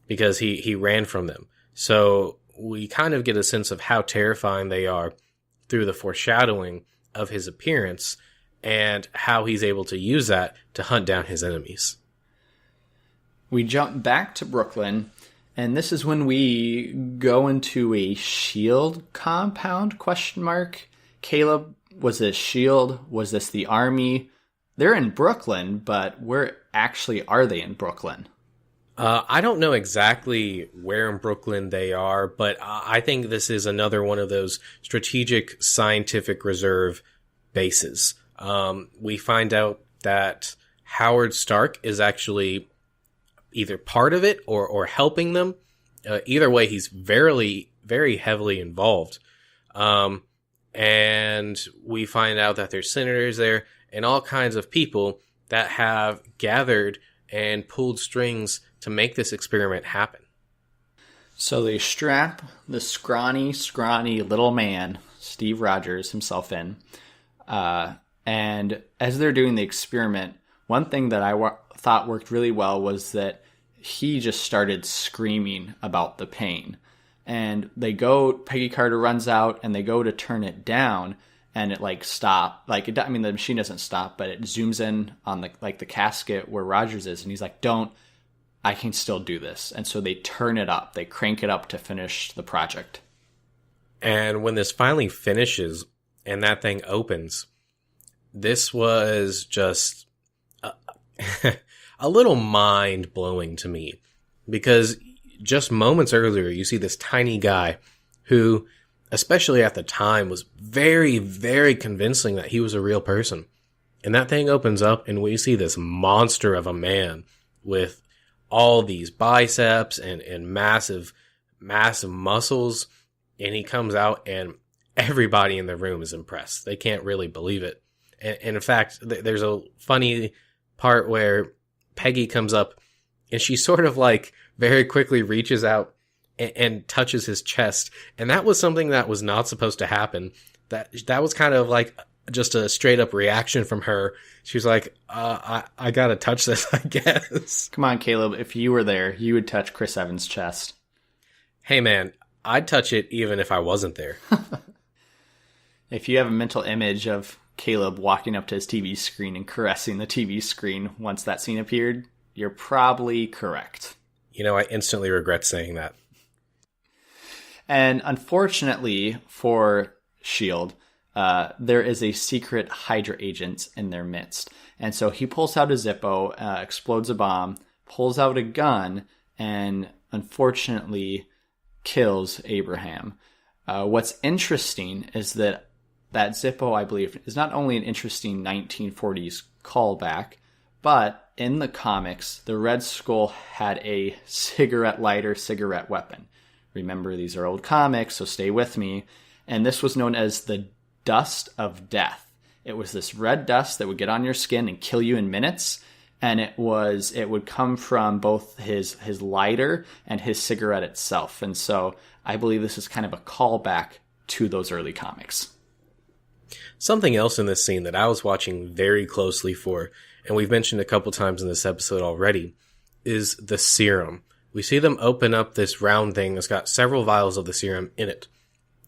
because he ran from them. So we kind of get a sense of how terrifying they are through the foreshadowing of his appearance and how he's able to use that to hunt down his enemies. We jump back to Brooklyn, and this is when we go into a SHIELD compound, ? Caleb, was this SHIELD? Was this the Army? They're in Brooklyn, but where actually are they in Brooklyn? I don't know exactly where in Brooklyn they are, but I think this is another one of those strategic scientific reserve bases. We find out that Howard Stark is actually either part of it or helping them. Either way, he's very, very heavily involved. And we find out that there's senators there and all kinds of people that have gathered and pulled strings to make this experiment happen. So they strap the scrawny little man, Steve Rogers himself, in. And as they're doing the experiment, one thing that I thought worked really well was that he just started screaming about the pain. And Peggy Carter runs out and they go to turn it down, and it stop. The machine doesn't stop, but it zooms in on the casket where Rogers is, and he's like, "Don't, I can still do this." And so they turn it up, they crank it up to finish the project. And when this finally finishes and that thing opens, this was just a little mind-blowing to me, because just moments earlier, you see this tiny guy who, especially at the time, was very, very convincing that he was a real person. And that thing opens up, and we see this monster of a man with all these biceps and massive, massive muscles. And he comes out, and everybody in the room is impressed. They can't really believe it. And in fact, there's a funny part where Peggy comes up, and she sort of very quickly reaches out and touches his chest. And that was something that was not supposed to happen. That was kind of just a straight up reaction from her. She was like, I gotta touch this, I guess. Come on, Caleb. If you were there, you would touch Chris Evans' chest. Hey man, I'd touch it even if I wasn't there. If you have a mental image of Caleb walking up to his TV screen and caressing the TV screen once that scene appeared, you're probably correct. You know, I instantly regret saying that. And unfortunately for S.H.I.E.L.D., there is a secret Hydra agent in their midst. And so he pulls out a Zippo, explodes a bomb, pulls out a gun, and unfortunately kills Abraham. What's interesting is that Zippo, I believe, is not only an interesting 1940s callback, but in the comics, the Red Skull had a cigarette lighter, cigarette weapon. Remember, these are old comics, so stay with me. And this was known as the Dust of Death. It was this red dust that would get on your skin and kill you in minutes. And it would come from both his lighter and his cigarette itself. And so I believe this is kind of a callback to those early comics. Something else in this scene that I was watching very closely for, and we've mentioned a couple times in this episode already, is the serum. We see them open up this round thing that's got several vials of the serum in it.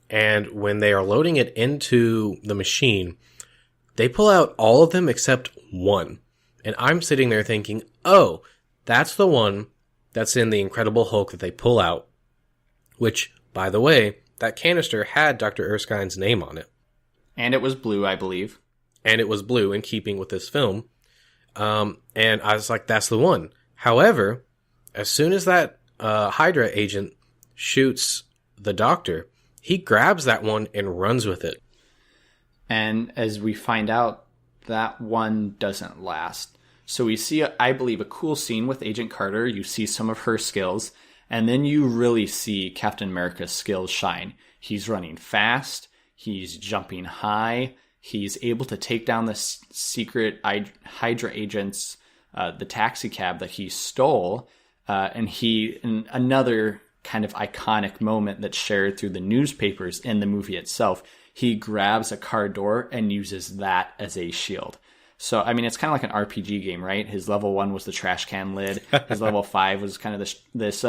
And when they are loading it into the machine, they pull out all of them except one. And I'm sitting there thinking, oh, that's the one that's in the Incredible Hulk that they pull out. Which, by the way, that canister had Dr. Erskine's name on it. And it was blue, I believe. And it was blue, in keeping with this film. And I was like, that's the one. However, as soon as that Hydra agent shoots the doctor, he grabs that one and runs with it. And as we find out, that one doesn't last. So we see, I believe, a cool scene with Agent Carter. You see some of her skills, and then you really see Captain America's skills shine. He's running fast. He's jumping high. He's able to take down the secret Hydra agent's, the taxi cab that he stole. And in another kind of iconic moment that's shared through the newspapers in the movie itself, he grabs a car door and uses that as a shield. So, I mean, it's kind of like an RPG game, right? His level 1 was the trash can lid. His level 5 was kind of this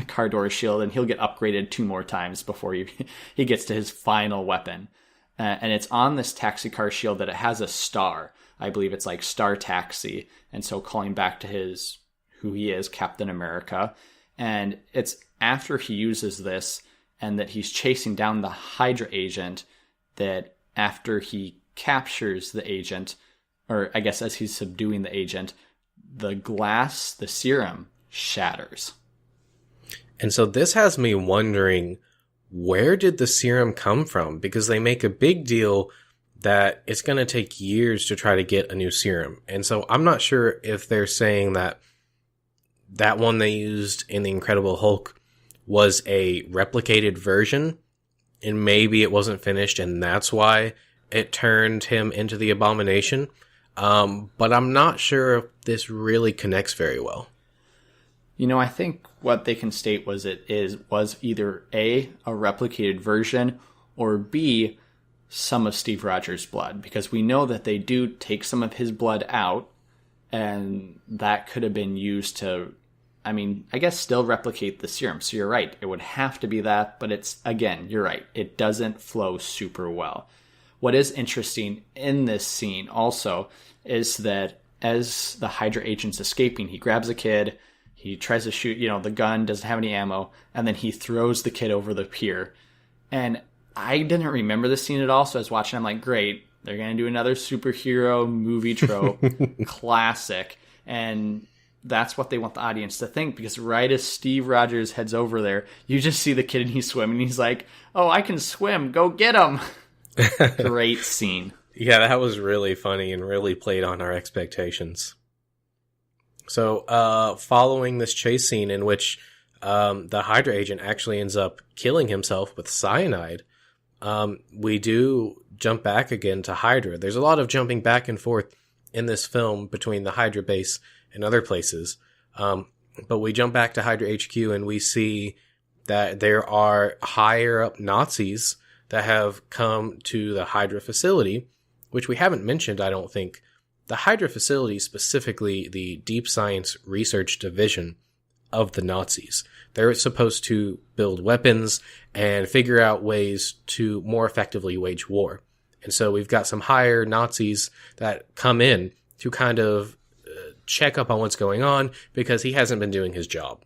car door shield, and he'll get upgraded 2 more times before he gets to his final weapon. And it's on this taxi car shield that it has a star. I believe it's like Star Taxi. And so calling back to who he is, Captain America. And it's after he uses this and that he's chasing down the Hydra agent that after he captures the agent, or I guess as he's subduing the agent, the serum shatters. And so this has me wondering, where did the serum come from? Because they make a big deal that it's going to take years to try to get a new serum. And so I'm not sure if they're saying that one they used in the Incredible Hulk was a replicated version, and maybe it wasn't finished, and that's why it turned him into the Abomination. But I'm not sure if this really connects very well. You know, I think what they can state was was either A, a replicated version, or B, some of Steve Rogers' blood, because we know that they do take some of his blood out, and that could have been used to, I mean, I guess still replicate the serum. So you're right, it would have to be that, but it's, again, you're right, it doesn't flow super well. What is interesting in this scene also is that as the Hydra agent's escaping, he grabs a kid, he tries to shoot, the gun doesn't have any ammo, and then he throws the kid over the pier. And I didn't remember this scene at all, so I was watching, I'm like, great, they're going to do another superhero movie trope, classic. And that's what they want the audience to think, because right as Steve Rogers heads over there, you just see the kid and he's swimming. He's like, oh, I can swim, go get him. Great scene. Yeah, that was really funny and really played on our expectations. So, following this chase scene in which the Hydra agent actually ends up killing himself with cyanide, we do jump back again to Hydra. There's a lot of jumping back and forth in this film between the Hydra base and other places. But we jump back to Hydra HQ and we see that there are higher up Nazis that have come to the Hydra facility, which we haven't mentioned, I don't think. The Hydra facility, specifically the Deep Science Research Division of the Nazis. They're supposed to build weapons and figure out ways to more effectively wage war. And so we've got some higher Nazis that come in to kind of check up on what's going on because he hasn't been doing his job.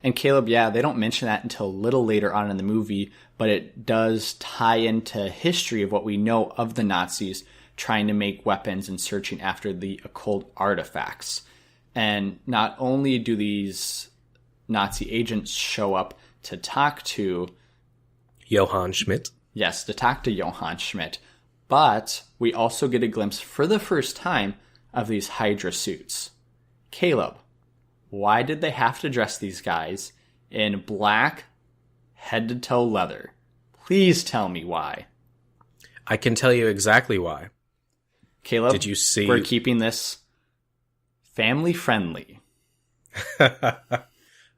And Caleb, yeah, they don't mention that until a little later on in the movie, but it does tie into history of what we know of the Nazis trying to make weapons and searching after the occult artifacts. And not only do these Nazi agents show up to talk to Johann Schmidt. Yes, to talk to Johann Schmidt, but we also get a glimpse for the first time of these Hydra suits. Caleb, why did they have to dress these guys in black, head-to-toe leather? Please tell me why. I can tell you exactly why. Caleb, did you see? We're keeping this family-friendly.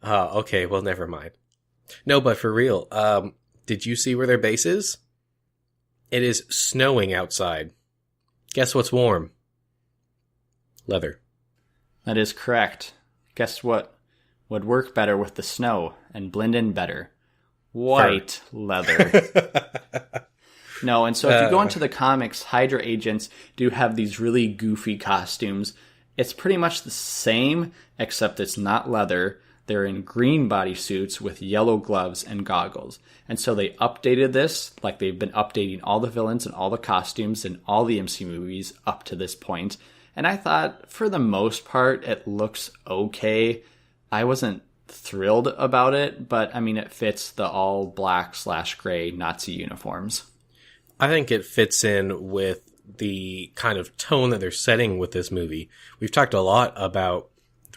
Oh, okay, well, never mind. No, but for real, did you see where their base is? It is snowing outside. Guess what's warm? Leather. That is correct. Guess what would work better with the snow and blend in better? White leather. No, and so if you go into the comics, Hydra agents do have these really goofy costumes. It's pretty much the same, except it's not leather. They're in green bodysuits with yellow gloves and goggles. And so they updated this, like they've been updating all the villains and all the costumes in all the MC movies up to this point. And I thought, for the most part, it looks okay. I wasn't thrilled about it, but I mean, it fits the all black/gray Nazi uniforms. I think it fits in with the kind of tone that they're setting with this movie. We've talked a lot about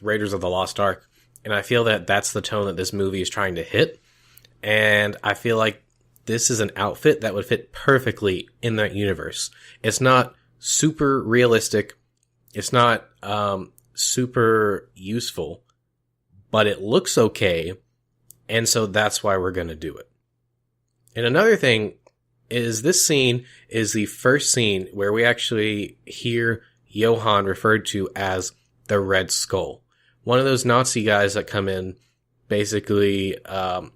Raiders of the Lost Ark, and I feel that that's the tone that this movie is trying to hit. And I feel like this is an outfit that would fit perfectly in that universe. It's not super realistic. It's not super useful, but it looks okay, and so that's why we're going to do it. And another thing is this scene is the first scene where we actually hear Johann referred to as the Red Skull. One of those Nazi guys that come in, basically,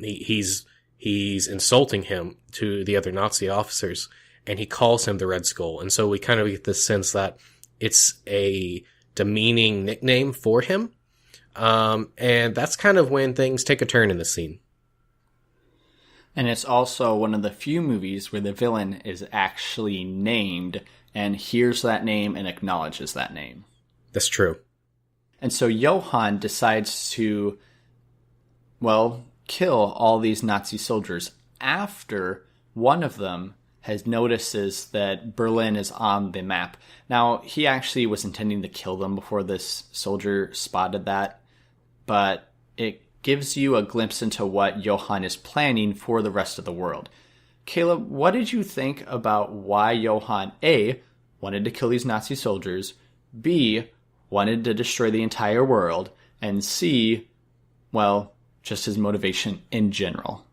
he's insulting him to the other Nazi officers, and he calls him the Red Skull. And so we kind of get this sense that it's a demeaning nickname for him. And that's kind of when things take a turn in the scene. And it's also one of the few movies where the villain is actually named and hears that name and acknowledges that name. That's true. And so Johann decides to, well, kill all these Nazi soldiers after one of them notices that Berlin is on the map. Now, he actually was intending to kill them before this soldier spotted that, but it gives you a glimpse into what Johann is planning for the rest of the world. Caleb, what did you think about why Johann, A, wanted to kill these Nazi soldiers, B, wanted to destroy the entire world, and C, well, just his motivation in general?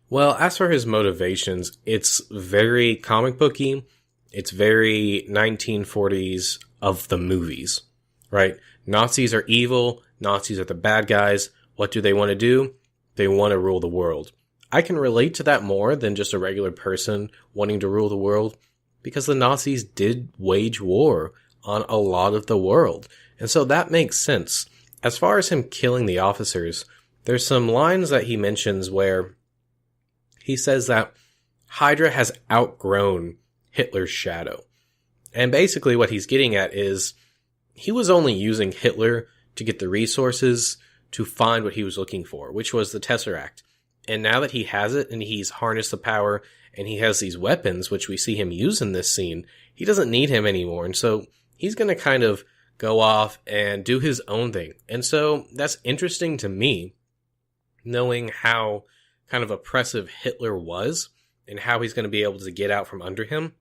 Well, as for his motivations, it's very comic booky. It's very 1940s of the movies, right? Nazis are evil. Nazis are the bad guys. What do they want to do? They want to rule the world. I can relate to that more than just a regular person wanting to rule the world, because the Nazis did wage war on a lot of the world. And so that makes sense. As far as him killing the officers, there's some lines that he mentions where he says that Hydra has outgrown Hitler's shadow. And basically what he's getting at is he was only using Hitler to get the resources to find what he was looking for, which was the Tesseract. And now that he has it and he's harnessed the power and he has these weapons, which we see him use in this scene, he doesn't need him anymore. And so he's going to kind of go off and do his own thing. And so that's interesting to me, knowing how kind of oppressive Hitler was and how he's going to be able to get out from under him.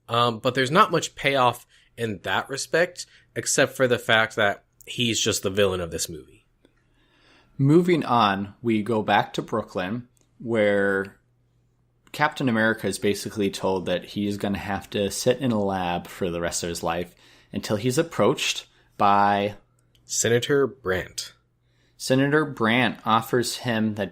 But there's not much payoff in that respect, except for the fact that he's just the villain of this movie. Moving on, we go back to Brooklyn, where Captain America is basically told that he's going to have to sit in a lab for the rest of his life until he's approached by Senator Brandt. Senator Brandt offers him the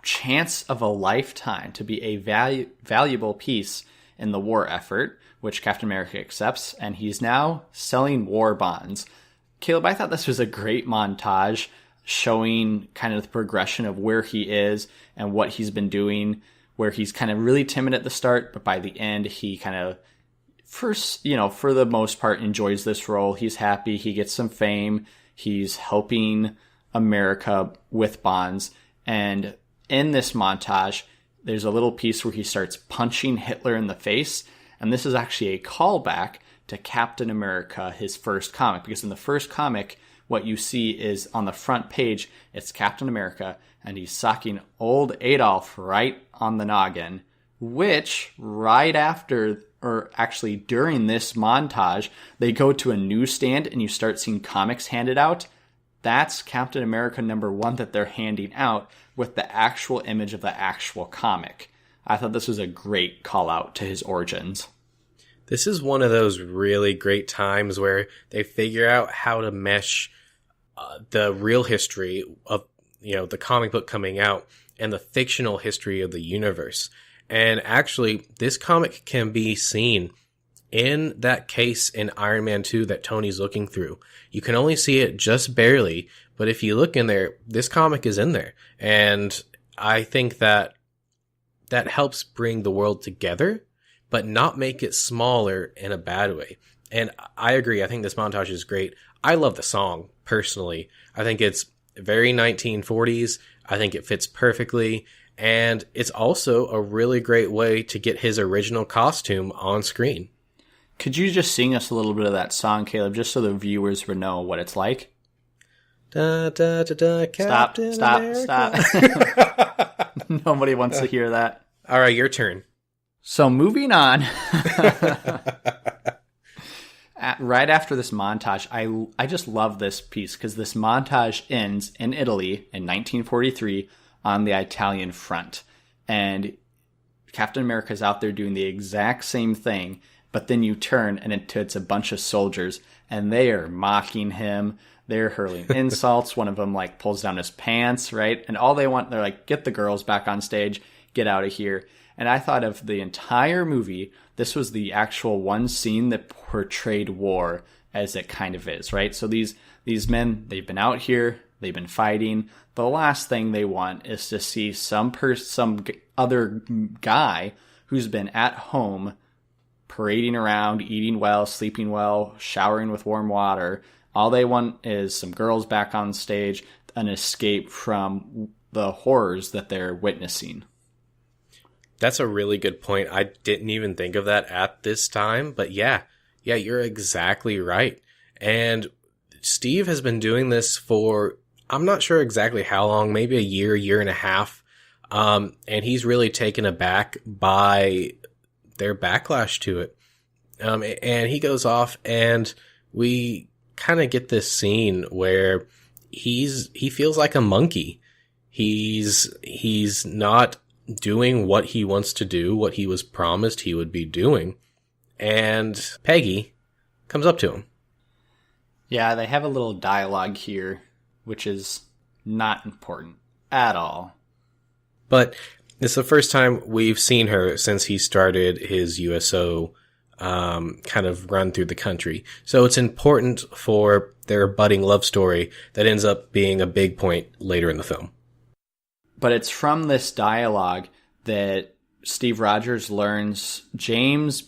chance of a lifetime to be a valuable piece in the war effort, which Captain America accepts, and he's now selling war bonds. Caleb, I thought this was a great montage showing kind of the progression of where he is and what he's been doing, where he's kind of really timid at the start, but by the end, he kind of first, for the most part, enjoys this role. He's happy. He gets some fame. He's helping America with bonds. And in this montage, there's a little piece where he starts punching Hitler in the face. And this is actually a callback to Captain America, his first comic. Because in the first comic, what you see is on the front page, it's Captain America, and he's socking old Adolf right on the noggin. Which, right after, or actually during this montage, they go to a newsstand and you start seeing comics handed out. That's Captain America #1 that they're handing out with the actual image of the actual comic. I thought this was a great call out to his origins. This is one of those really great times where they figure out how to mesh the real history of, the comic book coming out and the fictional history of the universe. And actually, this comic can be seen in that case in Iron Man 2 that Tony's looking through. You can only see it just barely, but if you look in there, this comic is in there. And I think that helps bring the world together, but not make it smaller in a bad way. And I agree. I think this montage is great. I love the song, personally. I think it's very 1940s. I think it fits perfectly. And it's also a really great way to get his original costume on screen. Could you just sing us a little bit of that song, Caleb, just so the viewers would know what it's like? Da, da, da, da, Captain stop. America. Nobody wants to hear that. All right, your turn. So moving on. Right after this montage, I just love this piece because this montage ends in Italy in 1943 on the Italian front. And Captain America's out there doing the exact same thing, but then you turn and it's a bunch of soldiers and they are mocking him. They're hurling insults. One of them pulls down his pants, right? And all they want, they're like, get the girls back on stage, get out of here. And I thought of the entire movie, this was the actual one scene that portrayed war as it kind of is, right? So these men, they've been out here, they've been fighting. The last thing they want is to see some other guy who's been at home parading around, eating well, sleeping well, showering with warm water. All they want is some girls back on stage, an escape from the horrors that they're witnessing. That's a really good point. I didn't even think of that at this time, but yeah, you're exactly right. And Steve has been doing this for, I'm not sure exactly how long, maybe a year and a half. And he's really taken aback by their backlash to it. And he goes off and we kind of get this scene where he feels like a monkey. He's not doing what he wants to do, what he was promised he would be doing. And Peggy comes up to him. Yeah, they have a little dialogue here, which is not important at all. But it's the first time we've seen her since he started his USO kind of run through the country. So it's important for their budding love story that ends up being a big point later in the film. But it's from this dialogue that Steve Rogers learns Sergeant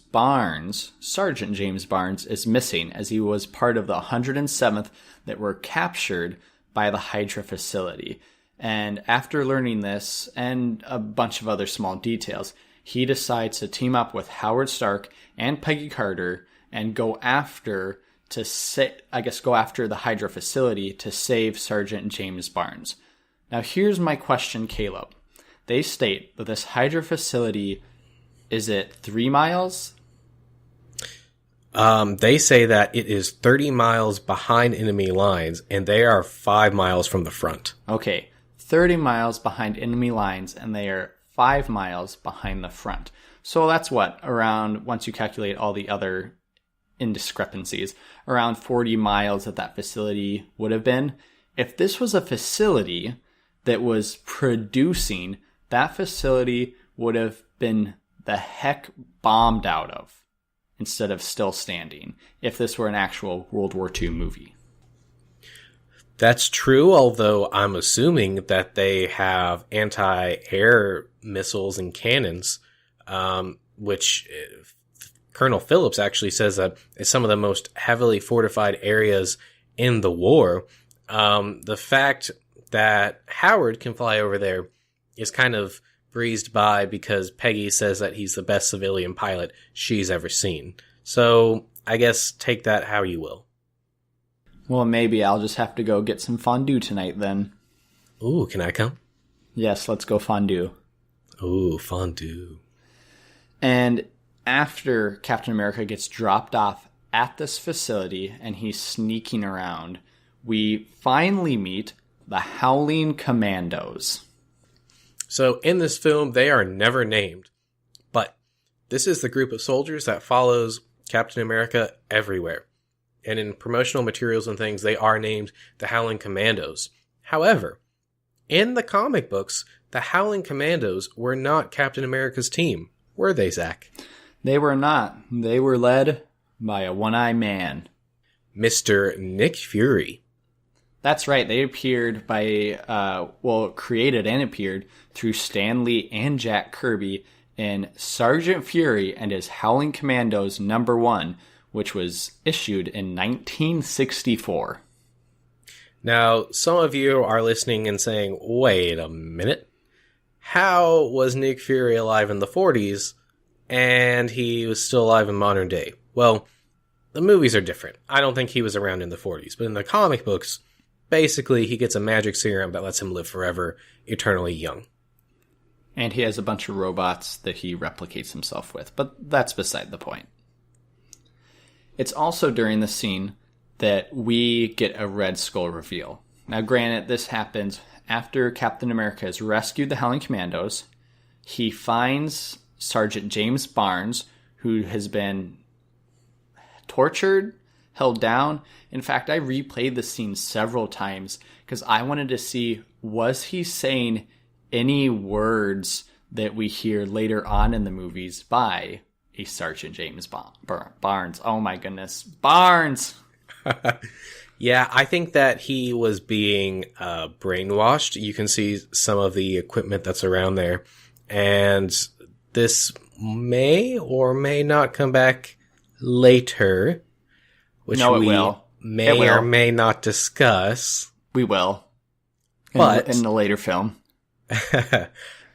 James Barnes, is missing, as he was part of the 107th that were captured by the Hydra facility. And after learning this and a bunch of other small details, he decides to team up with Howard Stark and Peggy Carter and go after the Hydra facility to save Sergeant James Barnes. Now, here's my question, Caleb. They state that this Hydra facility, is it 3 miles? They say that it is 30 miles behind enemy lines, and they are 5 miles from the front. Okay, 30 miles behind enemy lines, and they are 5 miles behind the front. So that's around, once you calculate all the other indiscrepancies, around 40 miles that facility would have been. if this was a facility that was producing, that facility would have been the heck bombed out of instead of still standing if this were an actual World War II movie. That's true, although I'm assuming that they have anti-air missiles and cannons, which Colonel Phillips actually says that is some of the most heavily fortified areas in the war. The fact that Howard can fly over there is kind of breezed by because Peggy says that he's the best civilian pilot she's ever seen. So I guess take that how you will. Well, maybe I'll just have to go get some fondue tonight then. Ooh, can I come? Yes, let's go fondue. Ooh, fondue. And after Captain America gets dropped off at this facility and he's sneaking around, we finally meet the Howling Commandos. So in this film, they are never named, but this is the group of soldiers that follows Captain America everywhere. And in promotional materials and things, they are named the Howling Commandos. However, in the comic books, the Howling Commandos were not Captain America's team, were they, Zach? They were not. They were led by a one-eyed man. Mr. Nick Fury. That's right. They appeared created and appeared through Stan Lee and Jack Kirby in Sergeant Fury and his Howling Commandos #1, which was issued in 1964. Now, some of you are listening and saying, wait a minute. How was Nick Fury alive in the 40s and he was still alive in modern day? Well, the movies are different. I don't think he was around in the 40s, but in the comic books, basically he gets a magic serum that lets him live forever, eternally young. And he has a bunch of robots that he replicates himself with, but that's beside the point. It's also during the scene that we get a Red Skull reveal. Now, granted, this happens after Captain America has rescued the Howling Commandos. He finds Sergeant James Barnes, who has been tortured, held down. In fact, I replayed the scene several times because I wanted to see, was he saying any words that we hear later on in the movies by a Sergeant James Barnes. Oh my goodness. Barnes! Yeah, I think that he was being brainwashed. You can see some of the equipment that's around there. And this may or may not come back later, which no, it we will. may or may not discuss. We will. But in the later film.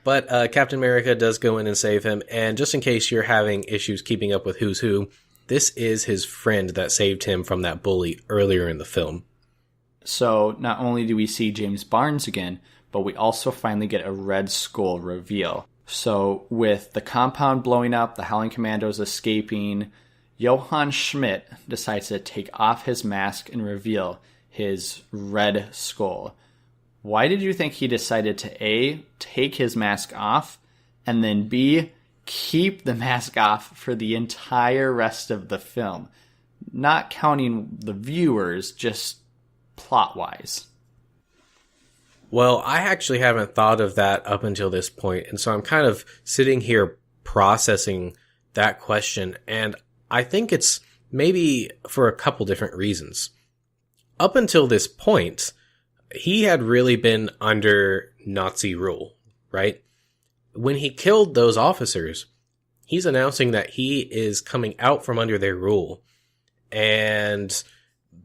But Captain America does go in and save him, and just in case you're having issues keeping up with who's who, this is his friend that saved him from that bully earlier in the film. So not only do we see James Barnes again, but we also finally get a Red Skull reveal. So with the compound blowing up, the Howling Commandos escaping, Johann Schmidt decides to take off his mask and reveal his Red Skull. Why did you think he decided to A, take his mask off, and then B, keep the mask off for the entire rest of the film? Not counting the viewers, just plot-wise. Well, I actually haven't thought of that up until this point, and so I'm kind of sitting here processing that question, and I think it's maybe for a couple different reasons. Up until this point, he had really been under Nazi rule, right? When he killed those officers, he's announcing that he is coming out from under their rule and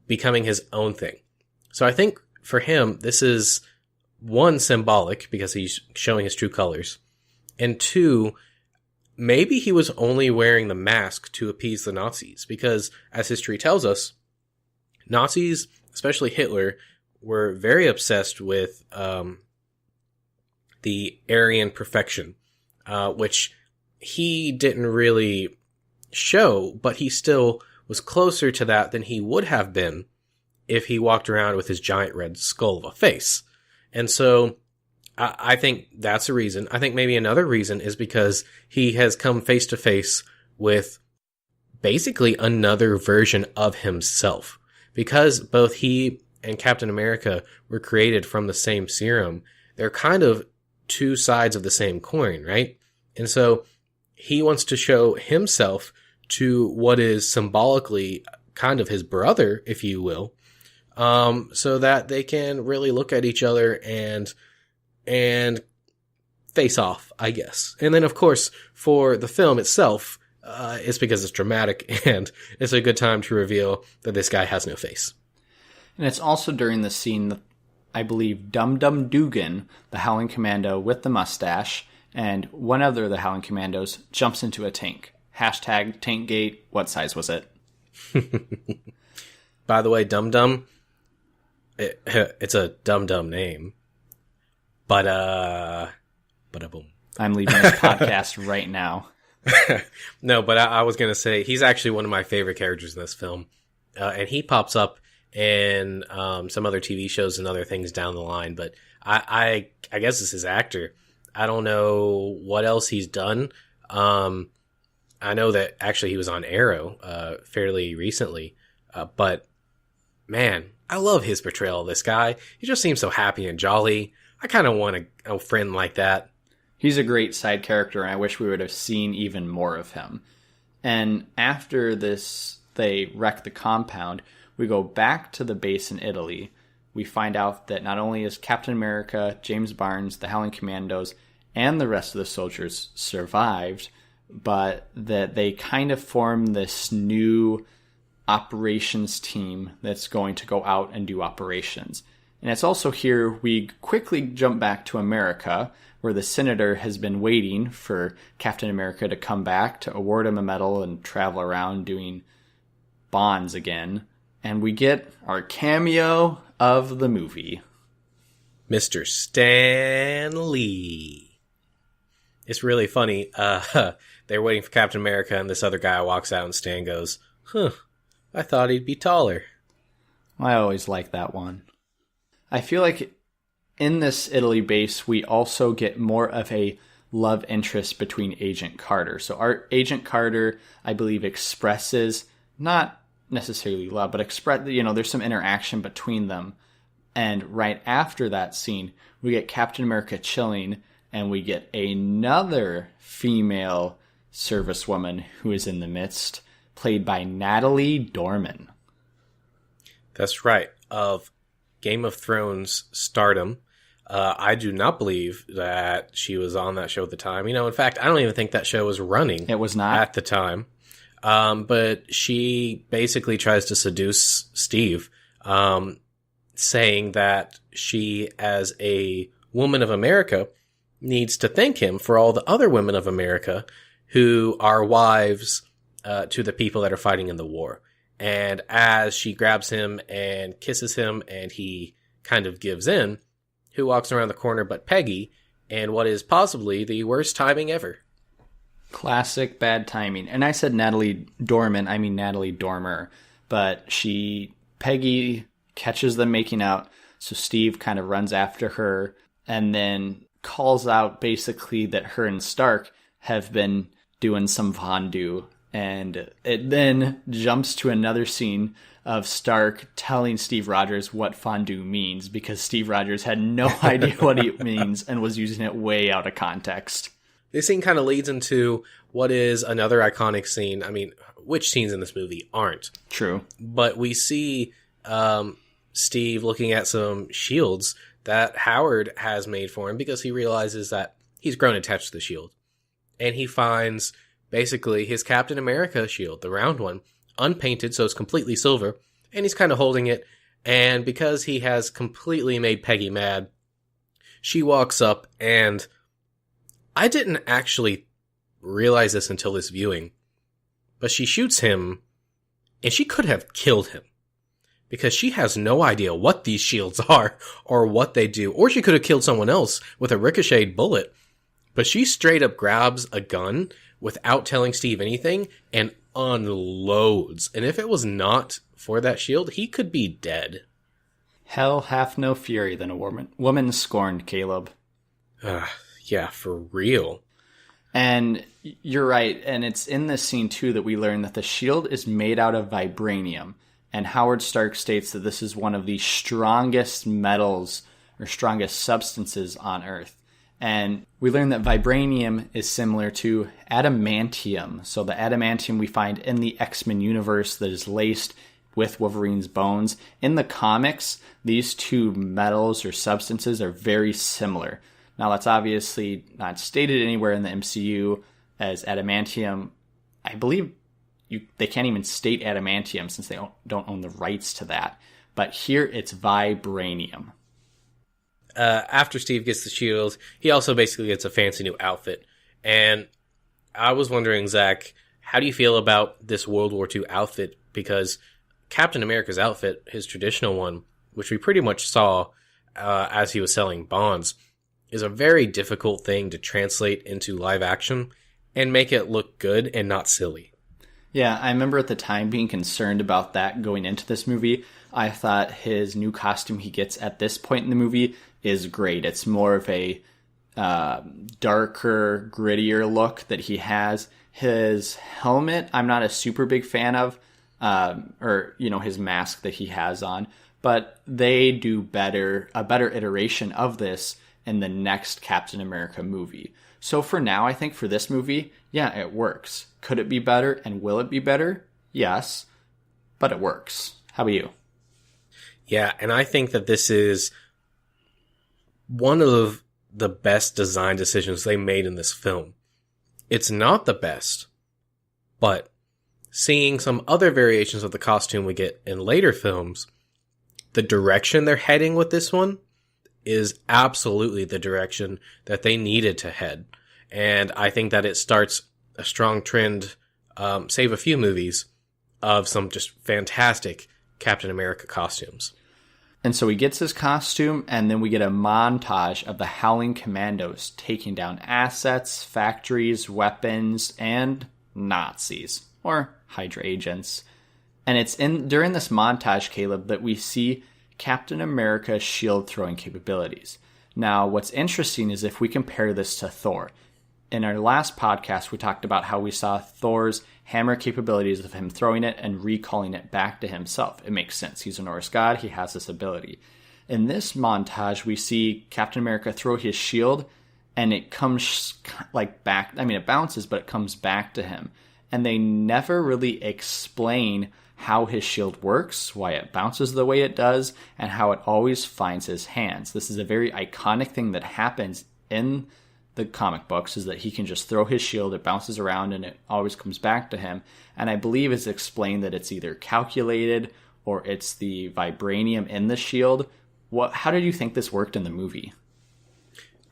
becoming his own thing. So I think for him, this is one, symbolic because he's showing his true colors, and two, maybe he was only wearing the mask to appease the Nazis because, as history tells us, Nazis, especially Hitler, were very obsessed with the Aryan perfection, which he didn't really show, but he still was closer to that than he would have been if he walked around with his giant red skull of a face. And so I think that's a reason. I think maybe another reason is because he has come face to face with basically another version of himself, because both he and Captain America were created from the same serum, they're kind of two sides of the same coin, right? And so he wants to show himself to what is symbolically kind of his brother, if you will, so that they can really look at each other and face off, I guess. And then, of course, for the film itself, it's because it's dramatic and it's a good time to reveal that this guy has no face. And it's also during the scene that I believe Dum Dum Dugan, the Howling Commando with the mustache, and one other of the Howling Commandos jumps into a tank. Hashtag Tankgate. What size was it? By the way, Dum Dum, it's a dum-dum name. But boom. I'm leaving this podcast right now. No, but I was going to say, he's actually one of my favorite characters in this film. And he pops up in some other TV shows and other things down the line. But I guess it's his actor. I don't know what else he's done. I know that actually he was on Arrow fairly recently. But, man, I love his portrayal of this guy. He just seems so happy and jolly. I kind of want a friend like that. He's a great side character, and I wish we would have seen even more of him. And after this, they wreck the compound. We go back to the base in Italy. We find out that not only is Captain America, James Barnes, the Howling Commandos, and the rest of the soldiers survived, but that they kind of form this new operations team that's going to go out and do operations. And it's also here we quickly jump back to America, where the senator has been waiting for Captain America to come back to award him a medal and travel around doing bonds again. And we get our cameo of the movie. Mr. Stan Lee. It's really funny. They're waiting for Captain America, and this other guy walks out, and Stan goes, I thought he'd be taller. I always like that one. I feel like in this Italy base, we also get more of a love interest between Agent Carter. So our Agent Carter, I believe, expresses, not necessarily love, but there's some interaction between them. And right after that scene, we get Captain America chilling, and we get another female servicewoman who is in the midst, played by Natalie Dorman. That's right. Of Game of Thrones stardom. I do not believe that she was on that show at the time. In fact, I don't even think that show was running. It was not at the time. But she basically tries to seduce Steve, saying that she, as a woman of America, needs to thank him for all the other women of America who are wives to the people that are fighting in the war. And as she grabs him and kisses him and he kind of gives in, who walks around the corner but Peggy, and what is possibly the worst timing ever. Classic bad timing. And I said Natalie Dorman, I mean Natalie Dormer. But Peggy catches them making out, so Steve kind of runs after her and then calls out basically that her and Stark have been doing some fondue. And it then jumps to another scene of Stark telling Steve Rogers what fondue means, because Steve Rogers had no idea what it means and was using it way out of context. This scene kind of leads into what is another iconic scene. I mean, which scenes in this movie aren't? True. But we see Steve looking at some shields that Howard has made for him because he realizes that he's grown attached to the shield. And he finds basically his Captain America shield, the round one, unpainted, so it's completely silver, and he's kind of holding it, and because he has completely made Peggy mad, she walks up, and I didn't actually realize this until this viewing, but she shoots him, and she could have killed him, because she has no idea what these shields are, or what they do, or she could have killed someone else with a ricocheted bullet, but she straight up grabs a gun without telling Steve anything, and unloads. And if it was not for that shield, he could be dead. Hell hath no fury than a woman scorned, Caleb. Yeah, for real. And you're right, and it's in this scene too that we learn that the shield is made out of vibranium. And Howard Stark states that this is one of the strongest metals or strongest substances on Earth. And we learn that vibranium is similar to adamantium. So the adamantium we find in the X-Men universe that is laced with Wolverine's bones. In the comics, these two metals or substances are very similar. Now, that's obviously not stated anywhere in the MCU as adamantium. I believe they can't even state adamantium since they don't own the rights to that. But here it's vibranium. After Steve gets the shield, he also basically gets a fancy new outfit. And I was wondering, Zach, how do you feel about this World War II outfit? Because Captain America's outfit, his traditional one, which we pretty much saw as he was selling bonds, is a very difficult thing to translate into live action and make it look good and not silly. Yeah, I remember at the time being concerned about that going into this movie. I thought his new costume he gets at this point in the movie is great. It's more of a darker, grittier look that he has. His helmet, I'm not a super big fan of, or his mask that he has on, but they do a better iteration of this in the next Captain America movie. So for now, I think for this movie, yeah, it works. Could it be better and will it be better? Yes, but it works. How about you? Yeah, and I think that this is one of the best design decisions they made in this film. It's not the best, but seeing some other variations of the costume we get in later films, the direction they're heading with this one is absolutely the direction that they needed to head. And I think that it starts a strong trend, save a few movies, of some just fantastic Captain America costumes. And so he gets his costume, and then we get a montage of the Howling Commandos taking down assets, factories, weapons, and Nazis, or Hydra agents. And it's during this montage, Caleb, that we see Captain America's shield-throwing capabilities. Now, what's interesting is if we compare this to Thor. In our last podcast, we talked about how we saw Thor's hammer capabilities of him throwing it and recalling it back to himself. It makes sense. He's a Norse god. He has this ability. In this montage, we see Captain America throw his shield, and it comes back. I mean, it bounces, but it comes back to him. And they never really explain how his shield works, why it bounces the way it does, and how it always finds his hands. This is a very iconic thing that happens in the comic books, is that he can just throw his shield, it bounces around, and it always comes back to him. And I believe it's explained that it's either calculated or it's the vibranium in the shield. How did you think this worked in the movie?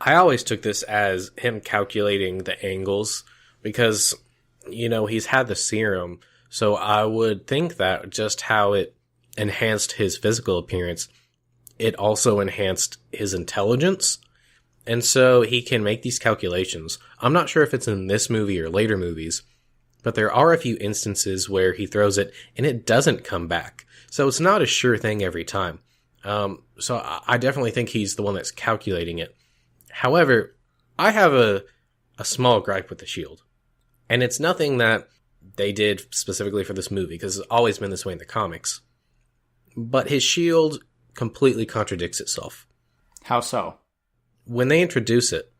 I always took this as him calculating the angles because, he's had the serum. So I would think that just how it enhanced his physical appearance, it also enhanced his intelligence. And so he can make these calculations. I'm not sure if it's in this movie or later movies, but there are a few instances where he throws it and it doesn't come back. So it's not a sure thing every time. So I definitely think he's the one that's calculating it. However, I have a small gripe with the shield. And it's nothing that they did specifically for this movie, because it's always been this way in the comics. But his shield completely contradicts itself. How so? When they introduce it,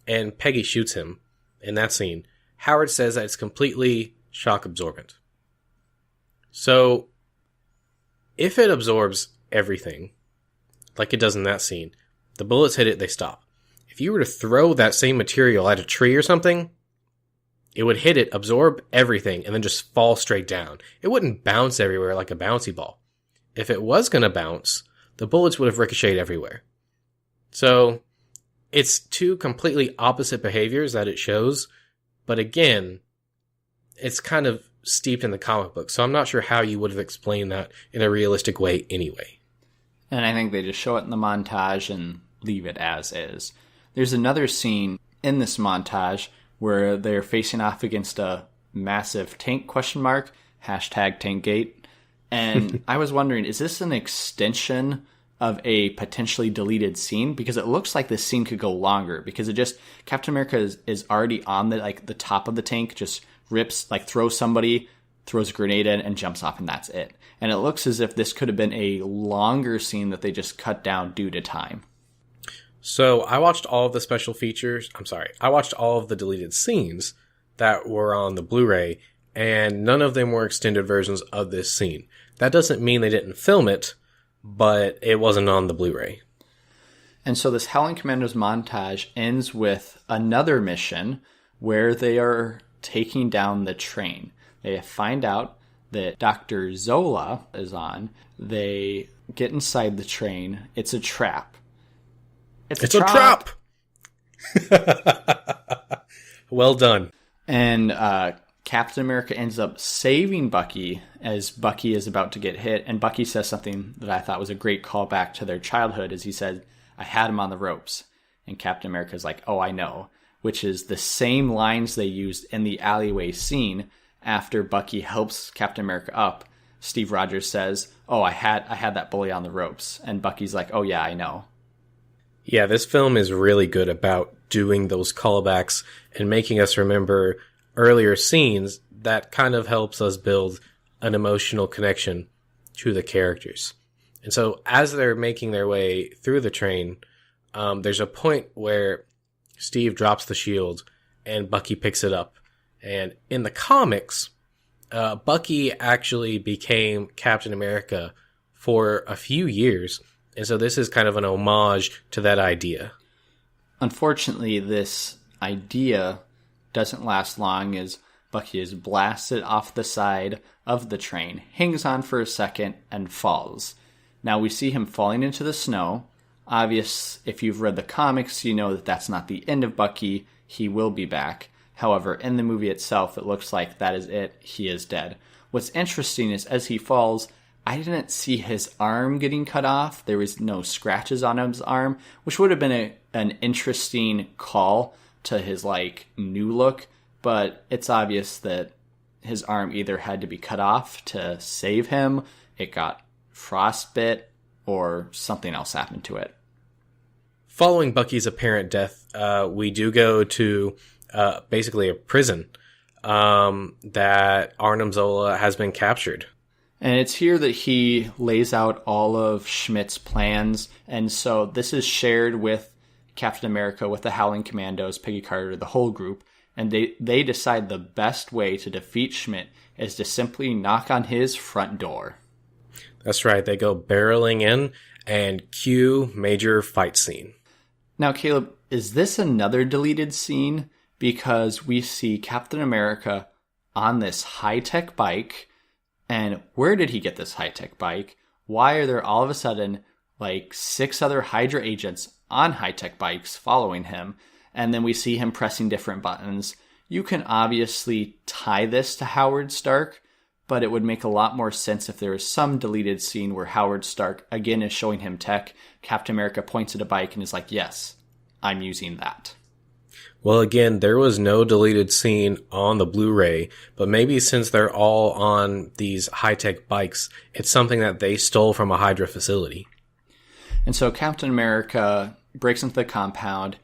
and Peggy shoots him in that scene, Howard says that it's completely shock absorbent. So, if it absorbs everything, like it does in that scene, the bullets hit it, they stop. If you were to throw that same material at a tree or something, it would hit it, absorb everything, and then just fall straight down. It wouldn't bounce everywhere like a bouncy ball. If it was going to bounce, the bullets would have ricocheted everywhere. So, it's two completely opposite behaviors that it shows, but again, it's kind of steeped in the comic book, so I'm not sure how you would have explained that in a realistic way anyway. And I think they just show it in the montage and leave it as is. There's another scene in this montage where they're facing off against a massive tank, #Tankgate. And I was wondering, is this an extension of a potentially deleted scene? Because it looks like this scene could go longer, because Captain America is already on the top of the tank, just rips, throws somebody throws a grenade in, and jumps off, and that's it. And it looks as if this could have been a longer scene that they just cut down due to time. So I watched all of the special features. I watched all of the deleted scenes that were on the Blu-ray, and none of them were extended versions of this scene. That doesn't mean they didn't film it, but it wasn't on the Blu-ray. And so this Howling Commandos montage ends with another mission where they are taking down the train. They find out that Dr. Zola is on. They get inside the train. It's a trap. It's a trap! Well done. And Captain America ends up saving Bucky as Bucky is about to get hit. And Bucky says something that I thought was a great callback to their childhood, as he said, I had him on the ropes. And Captain America's like, oh, I know. Which is the same lines they used in the alleyway scene after Bucky helps Captain America up. Steve Rogers says, oh, I had that bully on the ropes. And Bucky's like, oh, yeah, I know. Yeah, this film is really good about doing those callbacks and making us remember earlier scenes that kind of helps us build an emotional connection to the characters. And so as they're making their way through the train, there's a point where Steve drops the shield and Bucky picks it up. And in the comics, Bucky actually became Captain America for a few years. And so this is kind of an homage to that idea. Unfortunately, this idea doesn't last long as Bucky is blasted off the side of the train, hangs on for a second, and falls. Now we see him falling into the snow. Obvious, if you've read the comics, you know that that's not the end of Bucky. He will be back. However, in the movie itself, it looks like that is it. He is dead. What's interesting is as he falls, I didn't see his arm getting cut off. There was no scratches on his arm, which would have been an interesting call to his new look. But it's obvious that his arm either had to be cut off to save him, it got frostbit, or something else happened to it. Following Bucky's apparent death, we do go to basically a prison that Arnim Zola has been captured. And it's here that he lays out all of Schmidt's plans. And so this is shared with Captain America, with the Howling Commandos, Peggy Carter, the whole group. And they decide the best way to defeat Schmidt is to simply knock on his front door. That's right. They go barreling in and cue major fight scene. Now, Caleb, is this another deleted scene? Because we see Captain America on this high-tech bike. And where did he get this high-tech bike? Why are there all of a sudden 6 other Hydra agents on high-tech bikes following him? And then we see him pressing different buttons. You can obviously tie this to Howard Stark, but it would make a lot more sense if there was some deleted scene where Howard Stark, again, is showing him tech. Captain America points at a bike and is like, yes, I'm using that. Well, again, there was no deleted scene on the Blu-ray, but maybe since they're all on these high-tech bikes, it's something that they stole from a Hydra facility. And so Captain America breaks into the compound,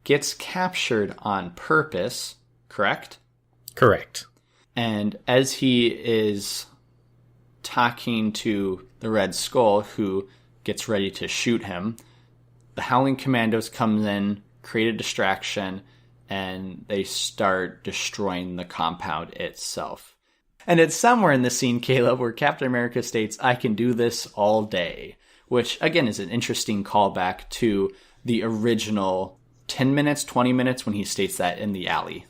gets captured on purpose, correct? Correct. And as he is talking to the Red Skull, who gets ready to shoot him, the Howling Commandos come in, create a distraction, and they start destroying the compound itself. And it's somewhere in the scene, Caleb, where Captain America states, I can do this all day, which, again, is an interesting callback to the original 10 minutes, 20 minutes when he states that in the alley.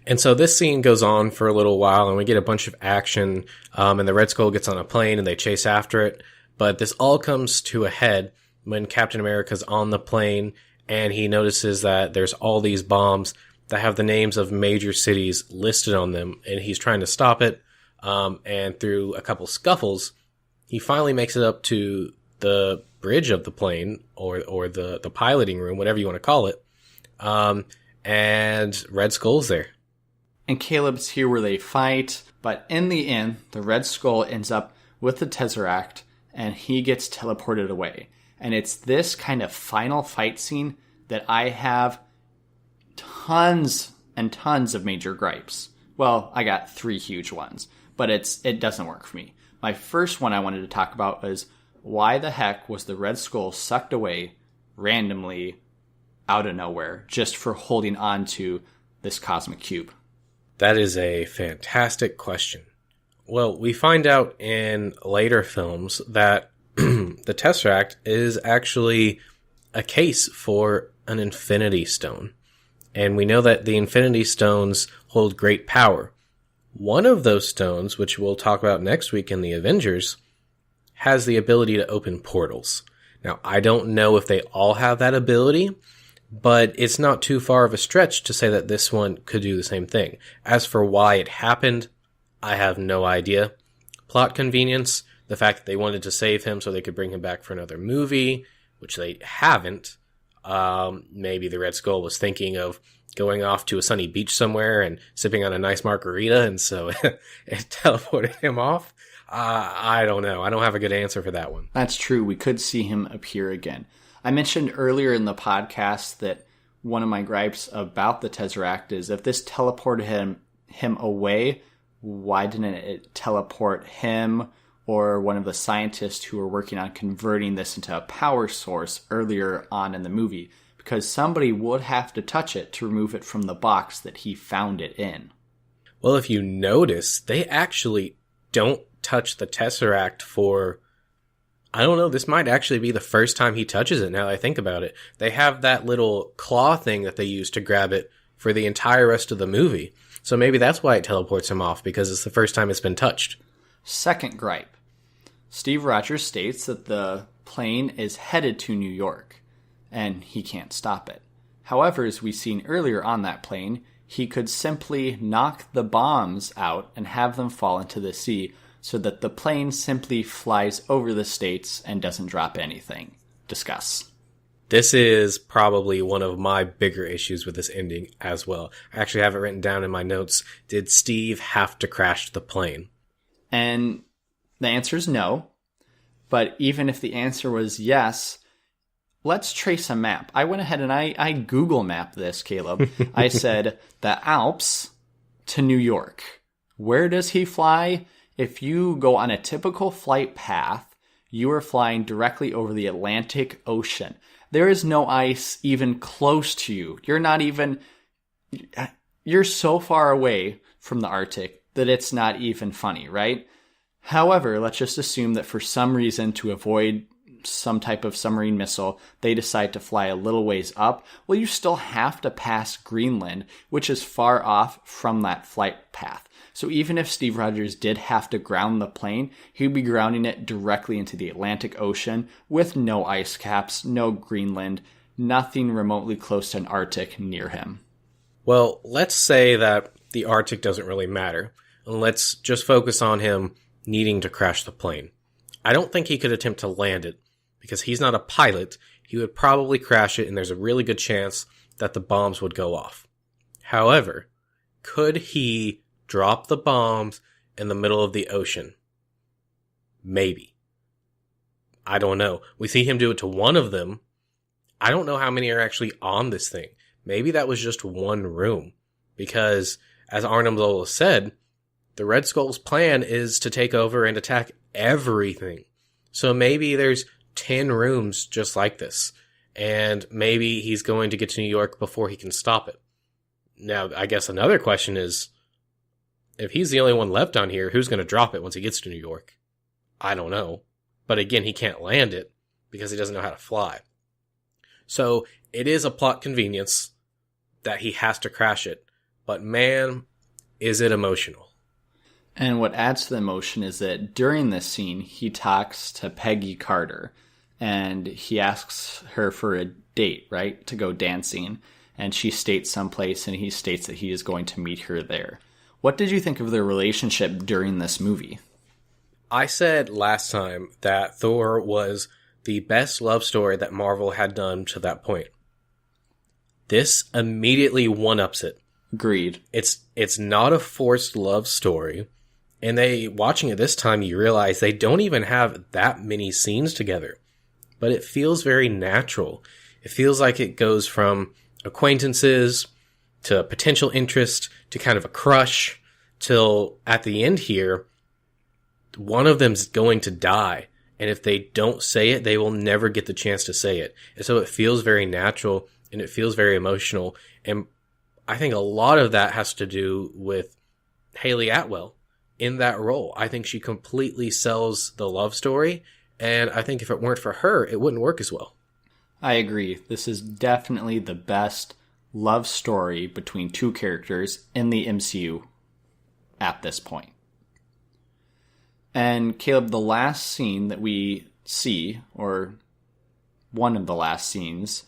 And so this scene goes on for a little while, and we get a bunch of action, and the Red Skull gets on a plane, and they chase after it. But this all comes to a head when Captain America's on the plane, and he notices that there's all these bombs that have the names of major cities listed on them, and he's trying to stop it. And through a couple scuffles, he finally makes it up to the bridge of the plane, or the piloting room, whatever you want to call it. And Red Skull's there. And Caleb's here where they fight, but in the end, the Red Skull ends up with the Tesseract, and he gets teleported away. And it's this kind of final fight scene that I have tons and tons of major gripes Well, I got 3 huge ones, but it doesn't work for me. My first one I wanted to talk about was, why the heck was the Red Skull sucked away randomly out of nowhere just for holding on to this cosmic cube? That is a fantastic question. Well, we find out in later films that the Tesseract is actually a case for an Infinity Stone. And we know that the Infinity Stones hold great power. One of those stones, which we'll talk about next week in the Avengers, has the ability to open portals. Now, I don't know if they all have that ability, but it's not too far of a stretch to say that this one could do the same thing. As for why it happened, I have no idea. Plot convenience, the fact that they wanted to save him so they could bring him back for another movie, which they haven't. Maybe the Red Skull was thinking of going off to a sunny beach somewhere and sipping on a nice margarita, and so it teleported him off. I don't know. I don't have a good answer for that one. That's true. We could see him appear again. I mentioned earlier in the podcast that one of my gripes about the Tesseract is if this teleported him away, why didn't it teleport him or one of the scientists who were working on converting this into a power source earlier on in the movie? Because somebody would have to touch it to remove it from the box that he found it in. Well, if you notice, they actually don't touch the Tesseract for, I don't know, this might actually be the first time he touches it now that I think about it. They have that little claw thing that they use to grab it for the entire rest of the movie. So maybe that's why it teleports him off, because it's the first time it's been touched. Second gripe. Steve Rogers states that the plane is headed to New York, and he can't stop it. However, as we've seen earlier on that plane, he could simply knock the bombs out and have them fall into the sea so that the plane simply flies over the states and doesn't drop anything. Discuss. This is probably one of my bigger issues with this ending as well. I actually have it written down in my notes. Did Steve have to crash the plane? And the answer is no. But even if the answer was yes, let's trace a map. I went ahead and I Google mapped this, Caleb. I said the Alps to New York. Where does he fly? If you go on a typical flight path, you are flying directly over the Atlantic Ocean. There is no ice even close to you. You're so far away from the Arctic that it's not even funny, right? However, let's just assume that for some reason, to avoid some type of submarine missile, they decide to fly a little ways up. Well, you still have to pass Greenland, which is far off from that flight path. So even if Steve Rogers did have to ground the plane, he'd be grounding it directly into the Atlantic Ocean with no ice caps, no Greenland, nothing remotely close to an Arctic near him. Well, let's say that the Arctic doesn't really matter, and let's just focus on him needing to crash the plane. I don't think he could attempt to land it, because he's not a pilot. He would probably crash it, and there's a really good chance that the bombs would go off. However, could he drop the bombs in the middle of the ocean? Maybe. I don't know. We see him do it to one of them. I don't know how many are actually on this thing. Maybe that was just one room. Because, as Arnim Zola said, the Red Skull's plan is to take over and attack everything. So maybe there's 10 rooms just like this. And maybe he's going to get to New York before he can stop it. Now, I guess another question is, if he's the only one left on here, who's going to drop it once he gets to New York? I don't know. But again, he can't land it because he doesn't know how to fly. So it is a plot convenience that he has to crash it. But man, is it emotional. And what adds to the emotion is that during this scene, he talks to Peggy Carter. And he asks her for a date, right? To go dancing. And she states someplace, and he states that he is going to meet her there. What did you think of their relationship during this movie? I said last time that Thor was the best love story that Marvel had done to that point. This immediately one-ups it. Agreed. It's not a forced love story. And watching it this time, you realize they don't even have that many scenes together. But it feels very natural. It feels like it goes from acquaintances to potential interest to kind of a crush. till at the end here, one of them's going to die. And if they don't say it, they will never get the chance to say it. And so it feels very natural and it feels very emotional. And I think a lot of that has to do with Haley Atwell in that role. I think she completely sells the love story. And I think if it weren't for her, it wouldn't work as well. I agree. This is definitely the best love story between two characters in the MCU at this point. And Caleb, the last scene that we see, or one of the last scenes,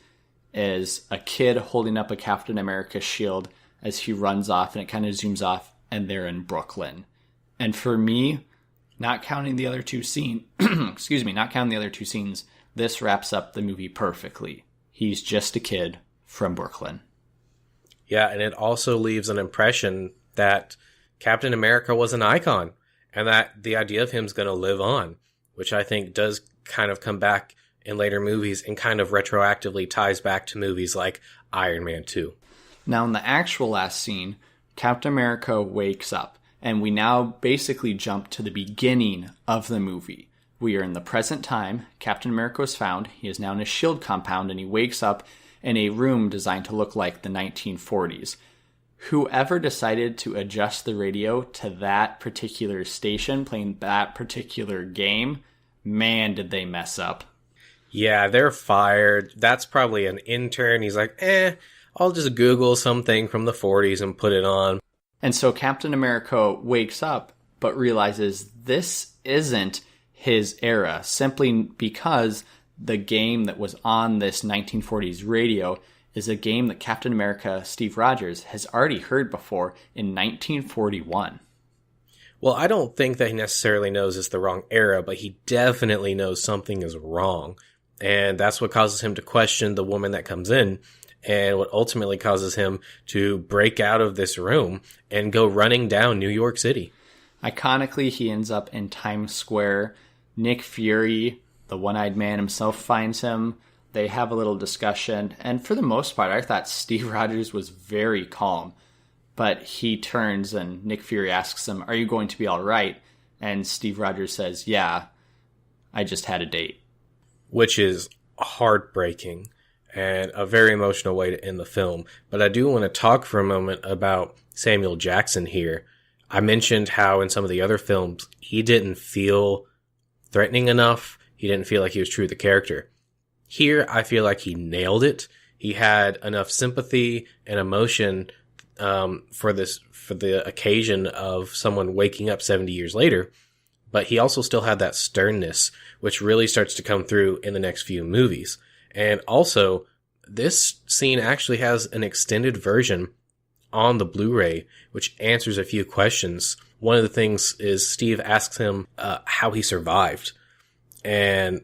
is a kid holding up a Captain America shield as he runs off, and it kind of zooms off, and they're in Brooklyn. And for me, not counting the other two scenes, this wraps up the movie perfectly. He's just a kid from Brooklyn. Yeah, and it also leaves an impression that Captain America was an icon. And that the idea of him's going to live on, which I think does kind of come back in later movies and kind of retroactively ties back to movies like Iron Man 2. Now, in the actual last scene, Captain America wakes up, and we now basically jump to the beginning of the movie. We are in the present time. Captain America was found. He is now in a shield compound, and he wakes up in a room designed to look like the 1940s. Whoever decided to adjust the radio to that particular station playing that particular game, man, did they mess up. Yeah, they're fired. That's probably an intern. He's like, I'll just Google something from the 40s and put it on. And so Captain America wakes up, but realizes this isn't his era, simply because the game that was on this 1940s radio is a game that Captain America, Steve Rogers, has already heard before in 1941. Well, I don't think that he necessarily knows it's the wrong era, but he definitely knows something is wrong. And that's what causes him to question the woman that comes in, and what ultimately causes him to break out of this room and go running down New York City. Iconically, he ends up in Times Square. Nick Fury, the one-eyed man himself, finds him. They have a little discussion, and for the most part, I thought Steve Rogers was very calm. But he turns and Nick Fury asks him, "Are you going to be all right?" And Steve Rogers says, "Yeah, I just had a date." Which is heartbreaking and a very emotional way to end the film. But I do want to talk for a moment about Samuel Jackson here. I mentioned how in some of the other films, he didn't feel threatening enough. He didn't feel like he was true to the character. Here, I feel like he nailed it. He had enough sympathy and emotion for the occasion of someone waking up 70 years later, but he also still had that sternness, which really starts to come through in the next few movies. And also, this scene actually has an extended version on the Blu-ray, which answers a few questions. One of the things is Steve asks him how he survived, and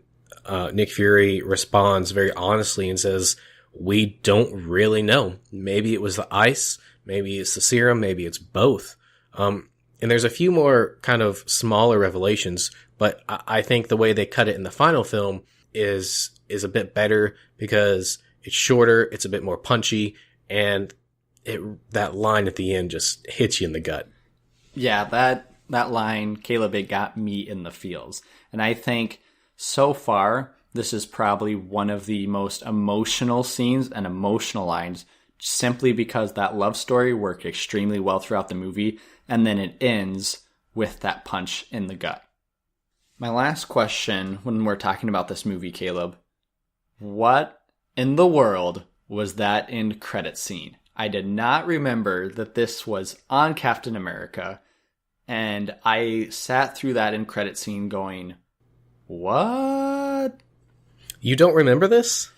Nick Fury responds very honestly and says, "We don't really know. Maybe it was the ice, maybe it's the serum, maybe it's both." And there's a few more kind of smaller revelations, but I think the way they cut it in the final film is a bit better because it's shorter, it's a bit more punchy, and that line at the end just hits you in the gut. Yeah, that line, Caleb, it got me in the feels. And I think so far, this is probably one of the most emotional scenes and emotional lines, simply because that love story worked extremely well throughout the movie, and then it ends with that punch in the gut. My last question when we're talking about this movie, Caleb, what in the world was that end credit scene? I did not remember that this was on Captain America, and I sat through that end credit scene going, what? You don't remember this?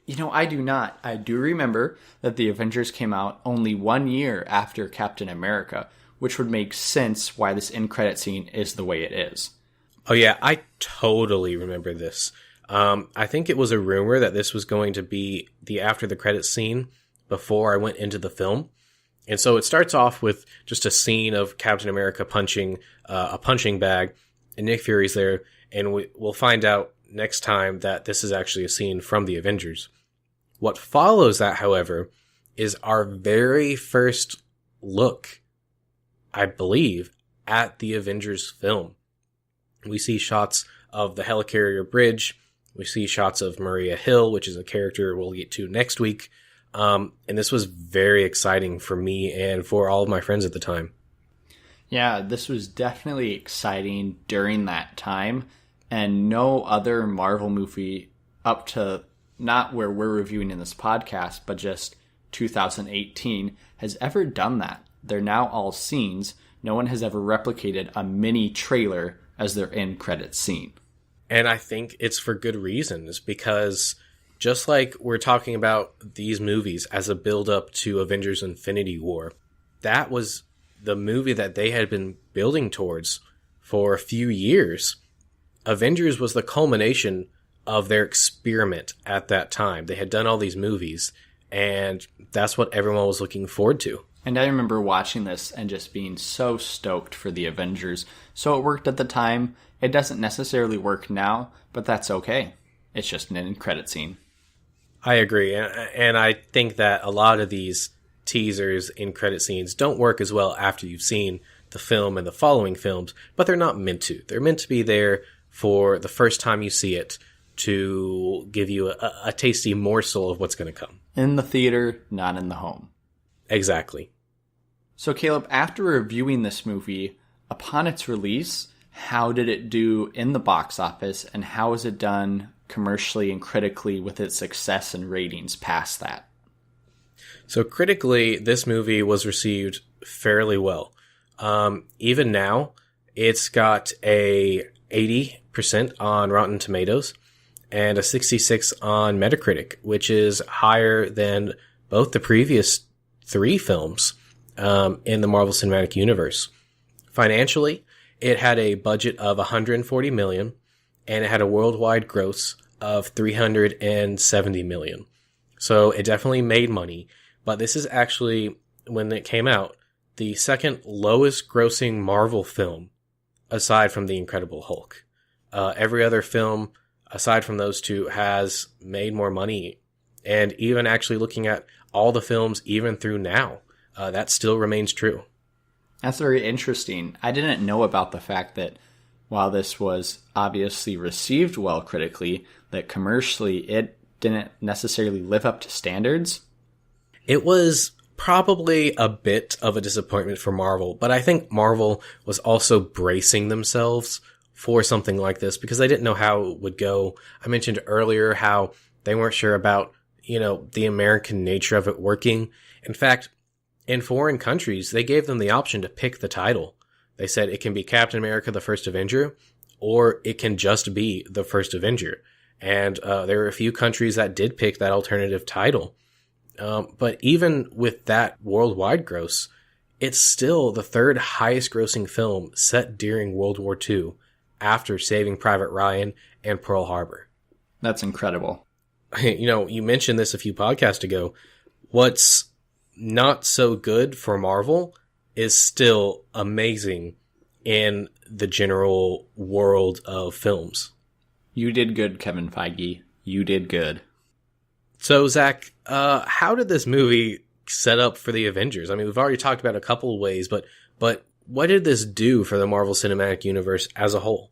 You know, I do not. I do remember that the Avengers came out only 1 year after Captain America, which would make sense why this end credit scene is the way it is. Oh yeah, I totally remember this. I think it was a rumor that this was going to be the after the credits scene before I went into the film. And so it starts off with just a scene of Captain America punching a punching bag, and Nick Fury's there, and we'll find out next time that this is actually a scene from the Avengers. What follows that, however, is our very first look I believe, at the Avengers film. We see shots of the helicarrier bridge. We see shots of Maria Hill, which is a character we'll get to next week. And this was very exciting for me and for all of my friends at the time. Yeah, this was definitely exciting during that time. And no other Marvel movie up to not where we're reviewing in this podcast, but just 2018 has ever done that. They're now all scenes. No one has ever replicated a mini trailer as their end credits scene. And I think it's for good reasons, because just like we're talking about these movies as a build-up to Avengers Infinity War, that was the movie that they had been building towards for a few years. Avengers was the culmination of their experiment at that time. They had done all these movies, and that's what everyone was looking forward to. And I remember watching this and just being so stoked for the Avengers. So it worked at the time. It doesn't necessarily work now, but that's okay. It's just an end credit scene. I agree. And I think that a lot of these teasers in credit scenes don't work as well after you've seen the film and the following films, but they're not meant to. They're meant to be there for the first time you see it to give you a tasty morsel of what's going to come. In the theater, not in the home. Exactly. So Caleb, after reviewing this movie, upon its release, how did it do in the box office, and how was it done commercially and critically with its success and ratings past that? So critically, this movie was received fairly well. Even now, it's got a 80% on Rotten Tomatoes and a 66 on Metacritic, which is higher than both the previous 3 films in the Marvel Cinematic Universe. Financially, it had a budget of $140 million, and it had a worldwide gross of $370 million. So it definitely made money, but this is actually, when it came out, the second lowest grossing Marvel film, aside from The Incredible Hulk. Every other film, aside from those two, has made more money. And even actually looking at all the films, even through now, that still remains true. That's very interesting. I didn't know about the fact that while this was obviously received well critically, that commercially it didn't necessarily live up to standards. It was probably a bit of a disappointment for Marvel, but I think Marvel was also bracing themselves for something like this because they didn't know how it would go. I mentioned earlier how they weren't sure about, the American nature of it working. In fact, in foreign countries, they gave them the option to pick the title. They said it can be Captain America, the First Avenger, or it can just be the First Avenger. And there were a few countries that did pick that alternative title. But even with that worldwide gross, it's still the third highest grossing film set during World War II after Saving Private Ryan and Pearl Harbor. That's incredible. You mentioned this a few podcasts ago. What's not so good for Marvel is still amazing in the general world of films. You did good, Kevin Feige. You did good. So, Zach, how did this movie set up for the Avengers? I mean, we've already talked about a couple of ways, but what did this do for the Marvel Cinematic Universe as a whole?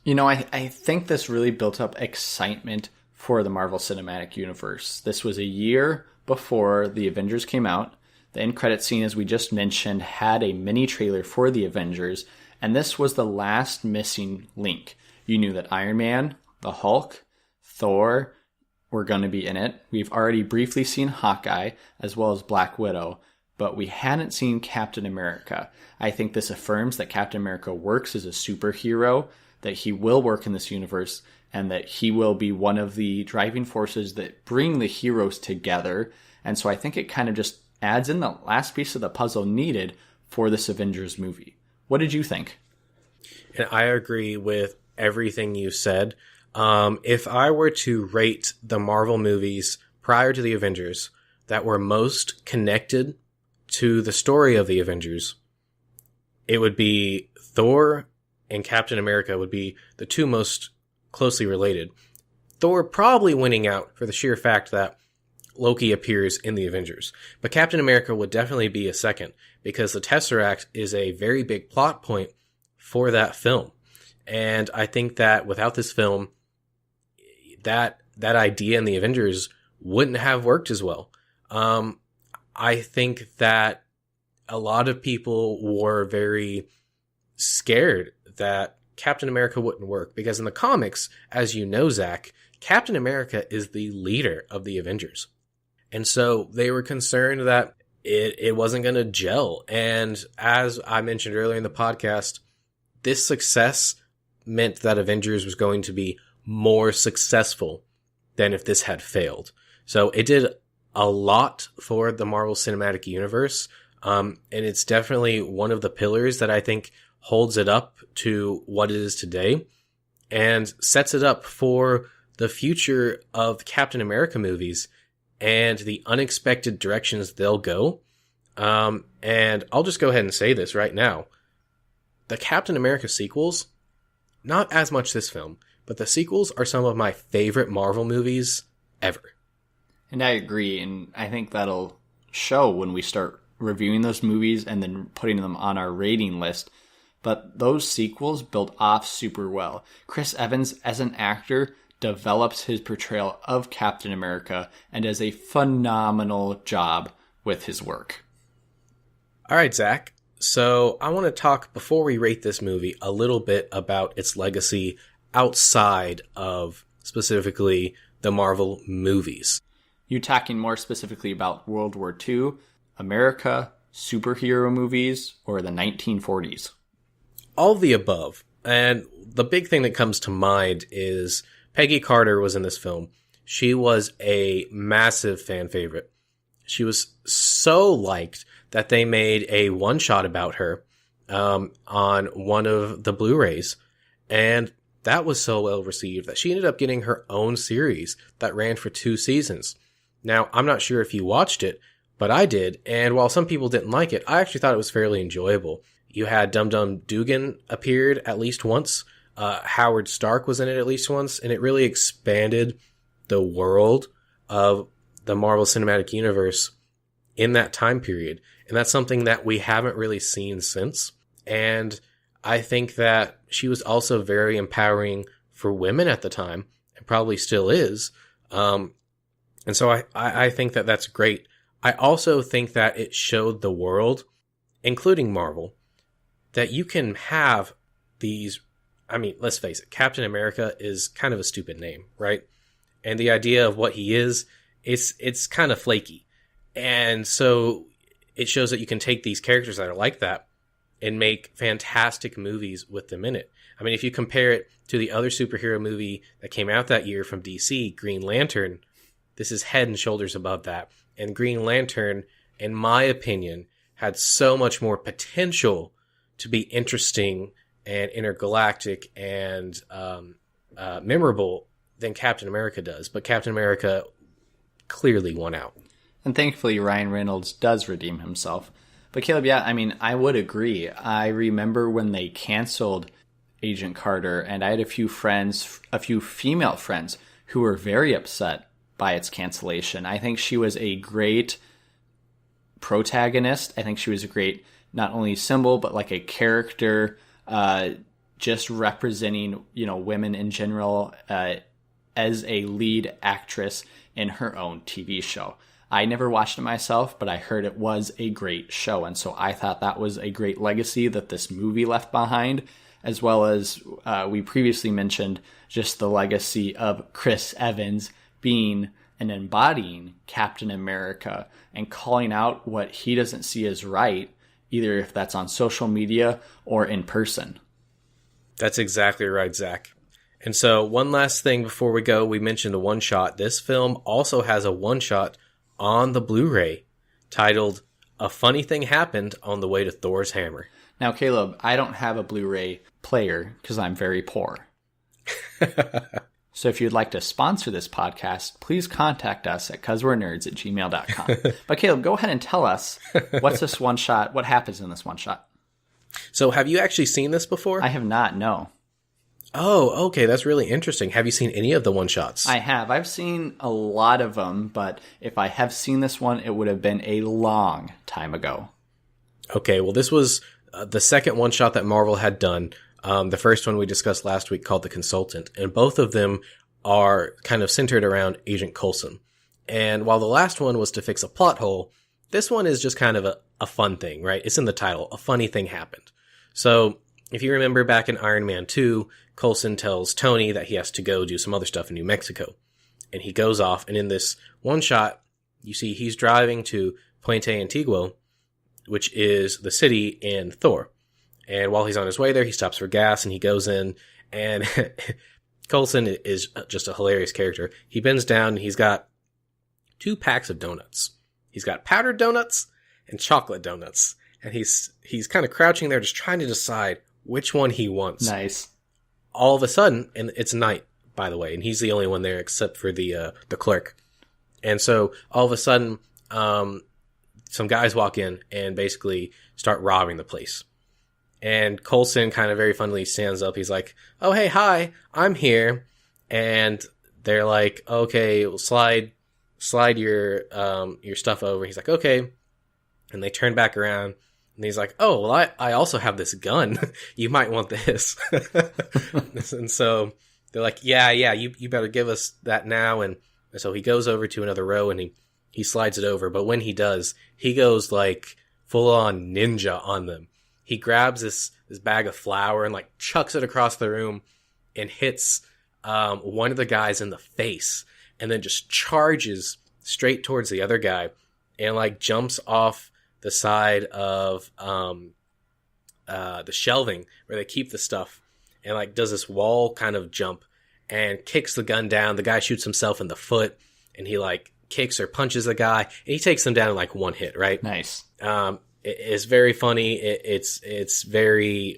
I think this really built up excitement for the Marvel Cinematic Universe. This was a year before the Avengers came out. The end credit scene, as we just mentioned, had a mini trailer for the Avengers, and this was the last missing link. You knew that Iron Man, the Hulk, Thor were going to be in it. We've already briefly seen Hawkeye, as well as Black Widow, but we hadn't seen Captain America. I think this affirms that Captain America works as a superhero, that he will work in this universe, and that he will be one of the driving forces that bring the heroes together. And so I think it kind of just adds in the last piece of the puzzle needed for this Avengers movie. What did you think? And I agree with everything you said. If I were to rate the Marvel movies prior to the Avengers that were most connected to the story of the Avengers, it would be Thor and Captain America would be the two most closely related. Thor probably winning out for the sheer fact that Loki appears in the Avengers. But Captain America would definitely be a second, because the Tesseract is a very big plot point for that film. And I think that without this film, that idea in the Avengers wouldn't have worked as well. I think that a lot of people were very scared that Captain America wouldn't work, because in the comics, as you know, Zach, Captain America is the leader of the Avengers. And so they were concerned that it wasn't going to gel. And as I mentioned earlier in the podcast, this success meant that Avengers was going to be more successful than if this had failed. So it did a lot for the Marvel Cinematic Universe. And it's definitely one of the pillars that I think holds it up to what it is today and sets it up for the future of Captain America movies and the unexpected directions they'll go. And I'll just go ahead and say this right now. The Captain America sequels, not as much this film, but the sequels are some of my favorite Marvel movies ever. And I agree, and I think that'll show when we start reviewing those movies and then putting them on our rating list. But those sequels built off super well. Chris Evans, as an actor, develops his portrayal of Captain America and does a phenomenal job with his work. All right, Zach. So I want to talk, before we rate this movie, a little bit about its legacy outside of specifically the Marvel movies. You talking more specifically about World War II, America, superhero movies, or the 1940s? All of the above. And the big thing that comes to mind is Peggy Carter was in this film. She was a massive fan favorite. She was so liked that they made a one-shot about her on one of the Blu-rays. And that was so well received that she ended up getting her own series that ran for 2 seasons. Now, I'm not sure if you watched it, but I did. And while some people didn't like it, I actually thought it was fairly enjoyable. You had Dum Dum Dugan appeared at least once. Howard Stark was in it at least once. And it really expanded the world of the Marvel Cinematic Universe in that time period. And that's something that we haven't really seen since. And I think that she was also very empowering for women at the time, and probably still is. And so I think that that's great. I also think that it showed the world, including Marvel, that you can have these, I mean, let's face it, Captain America is kind of a stupid name, right? And the idea of what he is, it's kind of flaky. And so it shows that you can take these characters that are like that and make fantastic movies with them in it. I mean, if you compare it to the other superhero movie that came out that year from DC, Green Lantern, this is head and shoulders above that. And Green Lantern, in my opinion, had so much more potential to be interesting and intergalactic and memorable than Captain America does. But Captain America clearly won out. And thankfully, Ryan Reynolds does redeem himself. But Caleb, yeah, I mean, I would agree. I remember when they canceled Agent Carter, and I had a few female friends who were very upset by its cancellation. I think she was a great protagonist. I think she was a great, not only symbol, but like a character, just representing, women in general, as a lead actress in her own TV show. I never watched it myself, but I heard it was a great show. And so I thought that was a great legacy that this movie left behind, as well as we previously mentioned just the legacy of Chris Evans being and embodying Captain America and calling out what he doesn't see as right, either if that's on social media or in person. That's exactly right, Zach. And so one last thing before we go, we mentioned the one-shot. This film also has a one-shot on the Blu-ray titled A Funny Thing Happened on the Way to Thor's Hammer. Now, Caleb, I don't have a Blu-ray player because I'm very poor. So if you'd like to sponsor this podcast, please contact us at causewe'renerds@gmail.com. But Caleb, go ahead and tell us, what's this one shot? What happens in this one shot? So have you actually seen this before? I have not, no. Oh, okay, that's really interesting. Have you seen any of the one-shots? I have. I've seen a lot of them, but if I have seen this one, it would have been a long time ago. Okay, well, this was the second one-shot that Marvel had done. The first one we discussed last week called The Consultant, and both of them are kind of centered around Agent Coulson. And while the last one was to fix a plot hole, this one is just kind of a fun thing, right? It's in the title. A funny thing happened. So if you remember back in Iron Man 2, Coulson tells Tony that he has to go do some other stuff in New Mexico. And he goes off, and in this one shot, you see he's driving to Puente Antiguo, which is the city in Thor. And while he's on his way there, he stops for gas, and he goes in, and Coulson is just a hilarious character. He bends down, and he's got 2 packs of donuts. He's got powdered donuts and chocolate donuts. And he's kind of crouching there just trying to decide which one he wants. Nice. All of a sudden, and it's night, by the way, and he's the only one there except for the clerk. And so all of a sudden, some guys walk in and basically start robbing the place. And Coulson kind of very funnily stands up. He's like, "Oh, hey, hi, I'm here." And they're like, "Okay, well, slide your stuff over." He's like, "Okay." And they turn back around, and he's like, "Oh, well, I also have this gun. You might want this." And so they're like, yeah, you better give us that now. And so he goes over to another row, and he slides it over. But when he does, he goes like full on ninja on them. He grabs this bag of flour and like chucks it across the room and hits one of the guys in the face, and then just charges straight towards the other guy and like jumps off the side of the shelving where they keep the stuff, and like does this wall kind of jump and kicks the gun down. The guy shoots himself in the foot, and he like kicks or punches the guy, and he takes them down in like one hit, right? Nice. It's very funny. It's very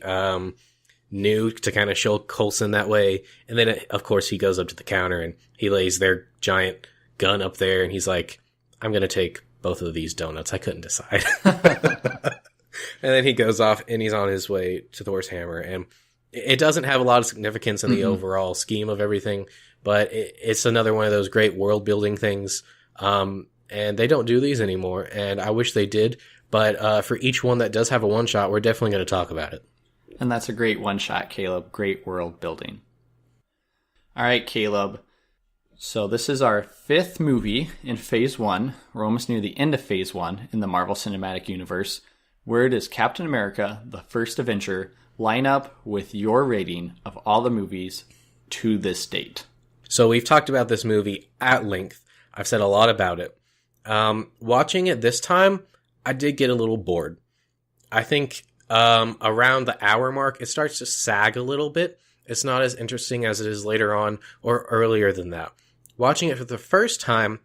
new to kind of show Coulson that way. And then, of course, he goes up to the counter and he lays their giant gun up there, and he's like, "I'm going to take both of these donuts. I couldn't decide." And then he goes off, and he's on his way to Thor's hammer. And it doesn't have a lot of significance in the overall scheme of everything, but it's another one of those great world-building things. And they don't do these anymore, and I wish they did. But for each one that does have a one-shot, we're definitely going to talk about it. And that's a great one-shot, Caleb. Great world building. All right, Caleb. So this is our 5th movie in Phase 1. We're almost near the end of Phase 1 in the Marvel Cinematic Universe. Where does Captain America, the First Avenger, line up with your rating of all the movies to this date? So we've talked about this movie at length. I've said a lot about it. Watching it this time, I did get a little bored. I think around the hour mark, it starts to sag a little bit. It's not as interesting as it is later on or earlier than that. Watching it for the first time,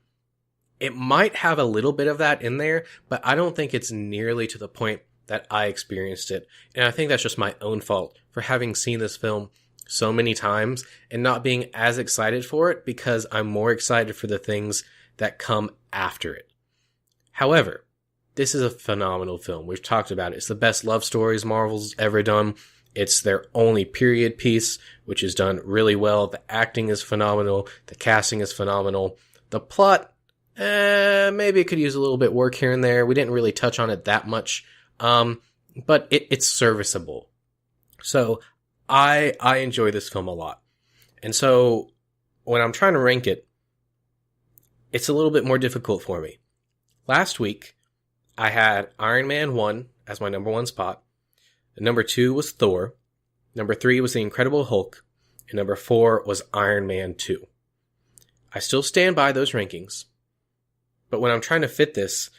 it might have a little bit of that in there, but I don't think it's nearly to the point that I experienced it. And I think that's just my own fault for having seen this film so many times and not being as excited for it because I'm more excited for the things that come after it. However, this is a phenomenal film. We've talked about it. It's the best love stories Marvel's ever done. It's their only period piece, which is done really well. The acting is phenomenal. The casting is phenomenal. The plot, maybe it could use a little bit work here and there. We didn't really touch on it that much, but it's serviceable. So I enjoy this film a lot. And so when I'm trying to rank it, it's a little bit more difficult for me. Last week, I had Iron Man 1 as my number 1 spot. Number 2 was Thor. Number 3 was The Incredible Hulk. And number 4 was Iron Man 2. I still stand by those rankings. But when I'm trying to fit this,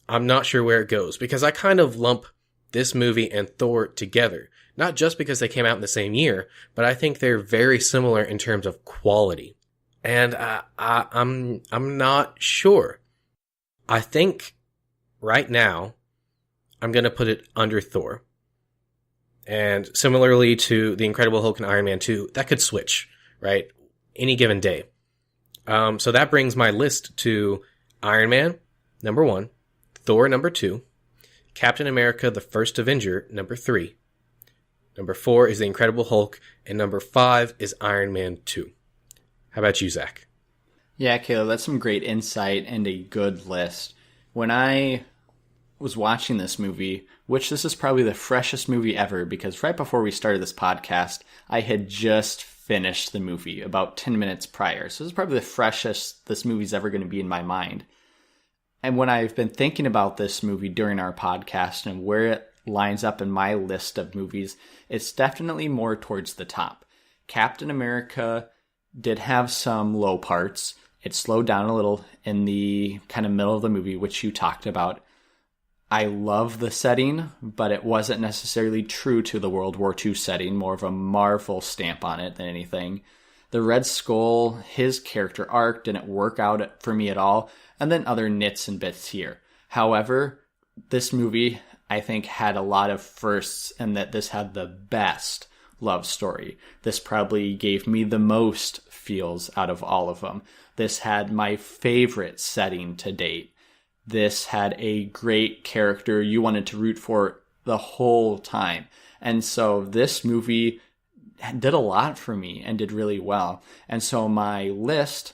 I'm not sure where it goes. Because I kind of lump this movie and Thor together. Not just because they came out in the same year, but I think they're very similar in terms of quality. And I'm not sure. I think right now I'm going to put it under Thor. And similarly to The Incredible Hulk and Iron Man 2, that could switch, right? Any given day. So that brings my list to Iron Man, number 1, Thor, number 2, Captain America, the First Avenger, number 3, Number 4 is The Incredible Hulk. And number 5 is Iron Man 2. How about you, Zach? Yeah, Caleb, that's some great insight and a good list. When I was watching this movie, which this is probably the freshest movie ever, because right before we started this podcast, I had just finished the movie about 10 minutes prior. So this is probably the freshest this movie's ever going to be in my mind. And when I've been thinking about this movie during our podcast and where it lines up in my list of movies, it's definitely more towards the top. Captain America did have some low parts. It slowed down a little in the kind of middle of the movie, which you talked about. I love the setting, but it wasn't necessarily true to the World War II setting, more of a Marvel stamp on it than anything. The Red Skull, his character arc didn't work out for me at all, and then other nits and bits here. However, this movie, I think, had a lot of firsts, and that this had the best love story. This probably gave me the most feels out of all of them. This had my favorite setting to date. This had a great character you wanted to root for the whole time. And so this movie did a lot for me and did really well. And so my list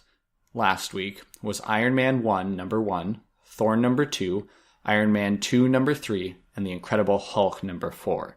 last week was Iron Man 1, number 1, Thor, number 2, Iron Man 2, number 3, and The Incredible Hulk, number 4.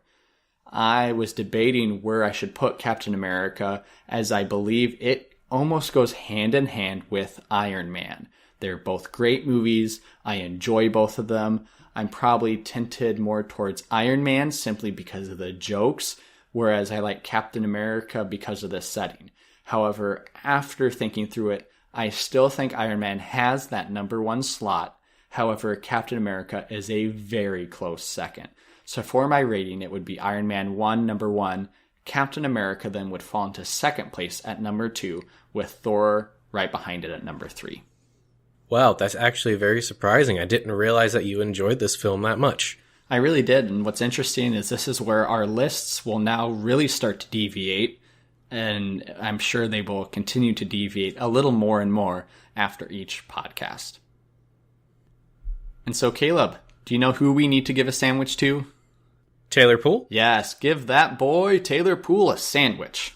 I was debating where I should put Captain America, as I believe it almost goes hand in hand with Iron Man. They're both great movies. I enjoy both of them. I'm probably tinted more towards Iron Man simply because of the jokes, whereas I like Captain America because of the setting. However, after thinking through it, I still think Iron Man has that number 1 slot. However, Captain America is a very close second. So for my rating, it would be Iron Man 1, number 1. Captain America then would fall into second place at number 2, with Thor right behind it at number 3. Wow, that's actually very surprising. I didn't realize that you enjoyed this film that much. I really did, and what's interesting is this is where our lists will now really start to deviate, and I'm sure they will continue to deviate a little more and more after each podcast. And so, Caleb, do you know who we need to give a sandwich to? Taylor Poole? Yes, give that boy Taylor Poole a sandwich.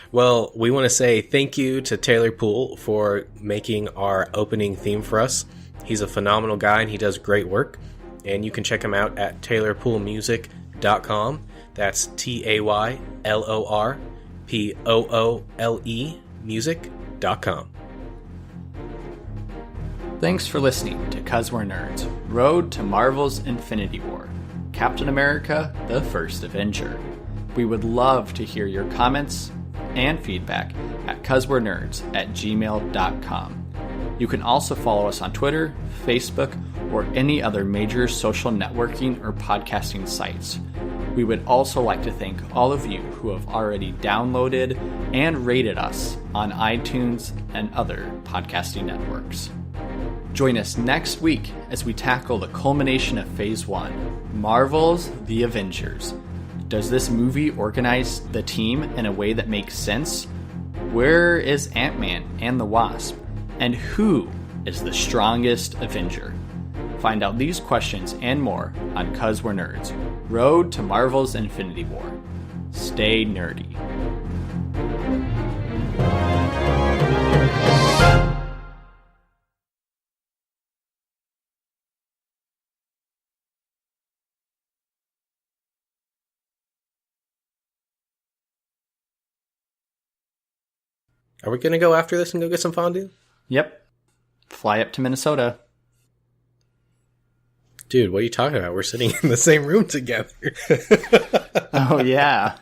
Well, we want to say thank you to Taylor Poole for making our opening theme for us. He's a phenomenal guy and he does great work. And you can check him out at taylorpoolemusic.com. That's TaylorPoole music.com. Thanks for listening to 'Cause We're Nerds, Road to Marvel's Infinity War, Captain America, the First Avenger. We would love to hear your comments and feedback at causewe'renerds@gmail.com. You can also follow us on Twitter, Facebook, or any other major social networking or podcasting sites. We would also like to thank all of you who have already downloaded and rated us on iTunes and other podcasting networks. Join us next week as we tackle the culmination of Phase 1, Marvel's The Avengers. Does this movie organize the team in a way that makes sense? Where is Ant-Man and the Wasp? And who is the strongest Avenger? Find out these questions and more on 'Cause We're Nerds, Road to Marvel's Infinity War. Stay nerdy. Are we going to go after this and go get some fondue? Yep. Fly up to Minnesota. Dude, what are you talking about? We're sitting in the same room together. Oh, yeah.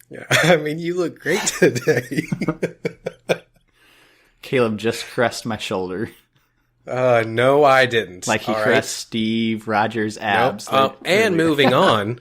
Yeah, I mean, you look great today. Caleb just caressed my shoulder. No, I didn't. Like he caressed Steve Rogers' abs. Nope. And moving on,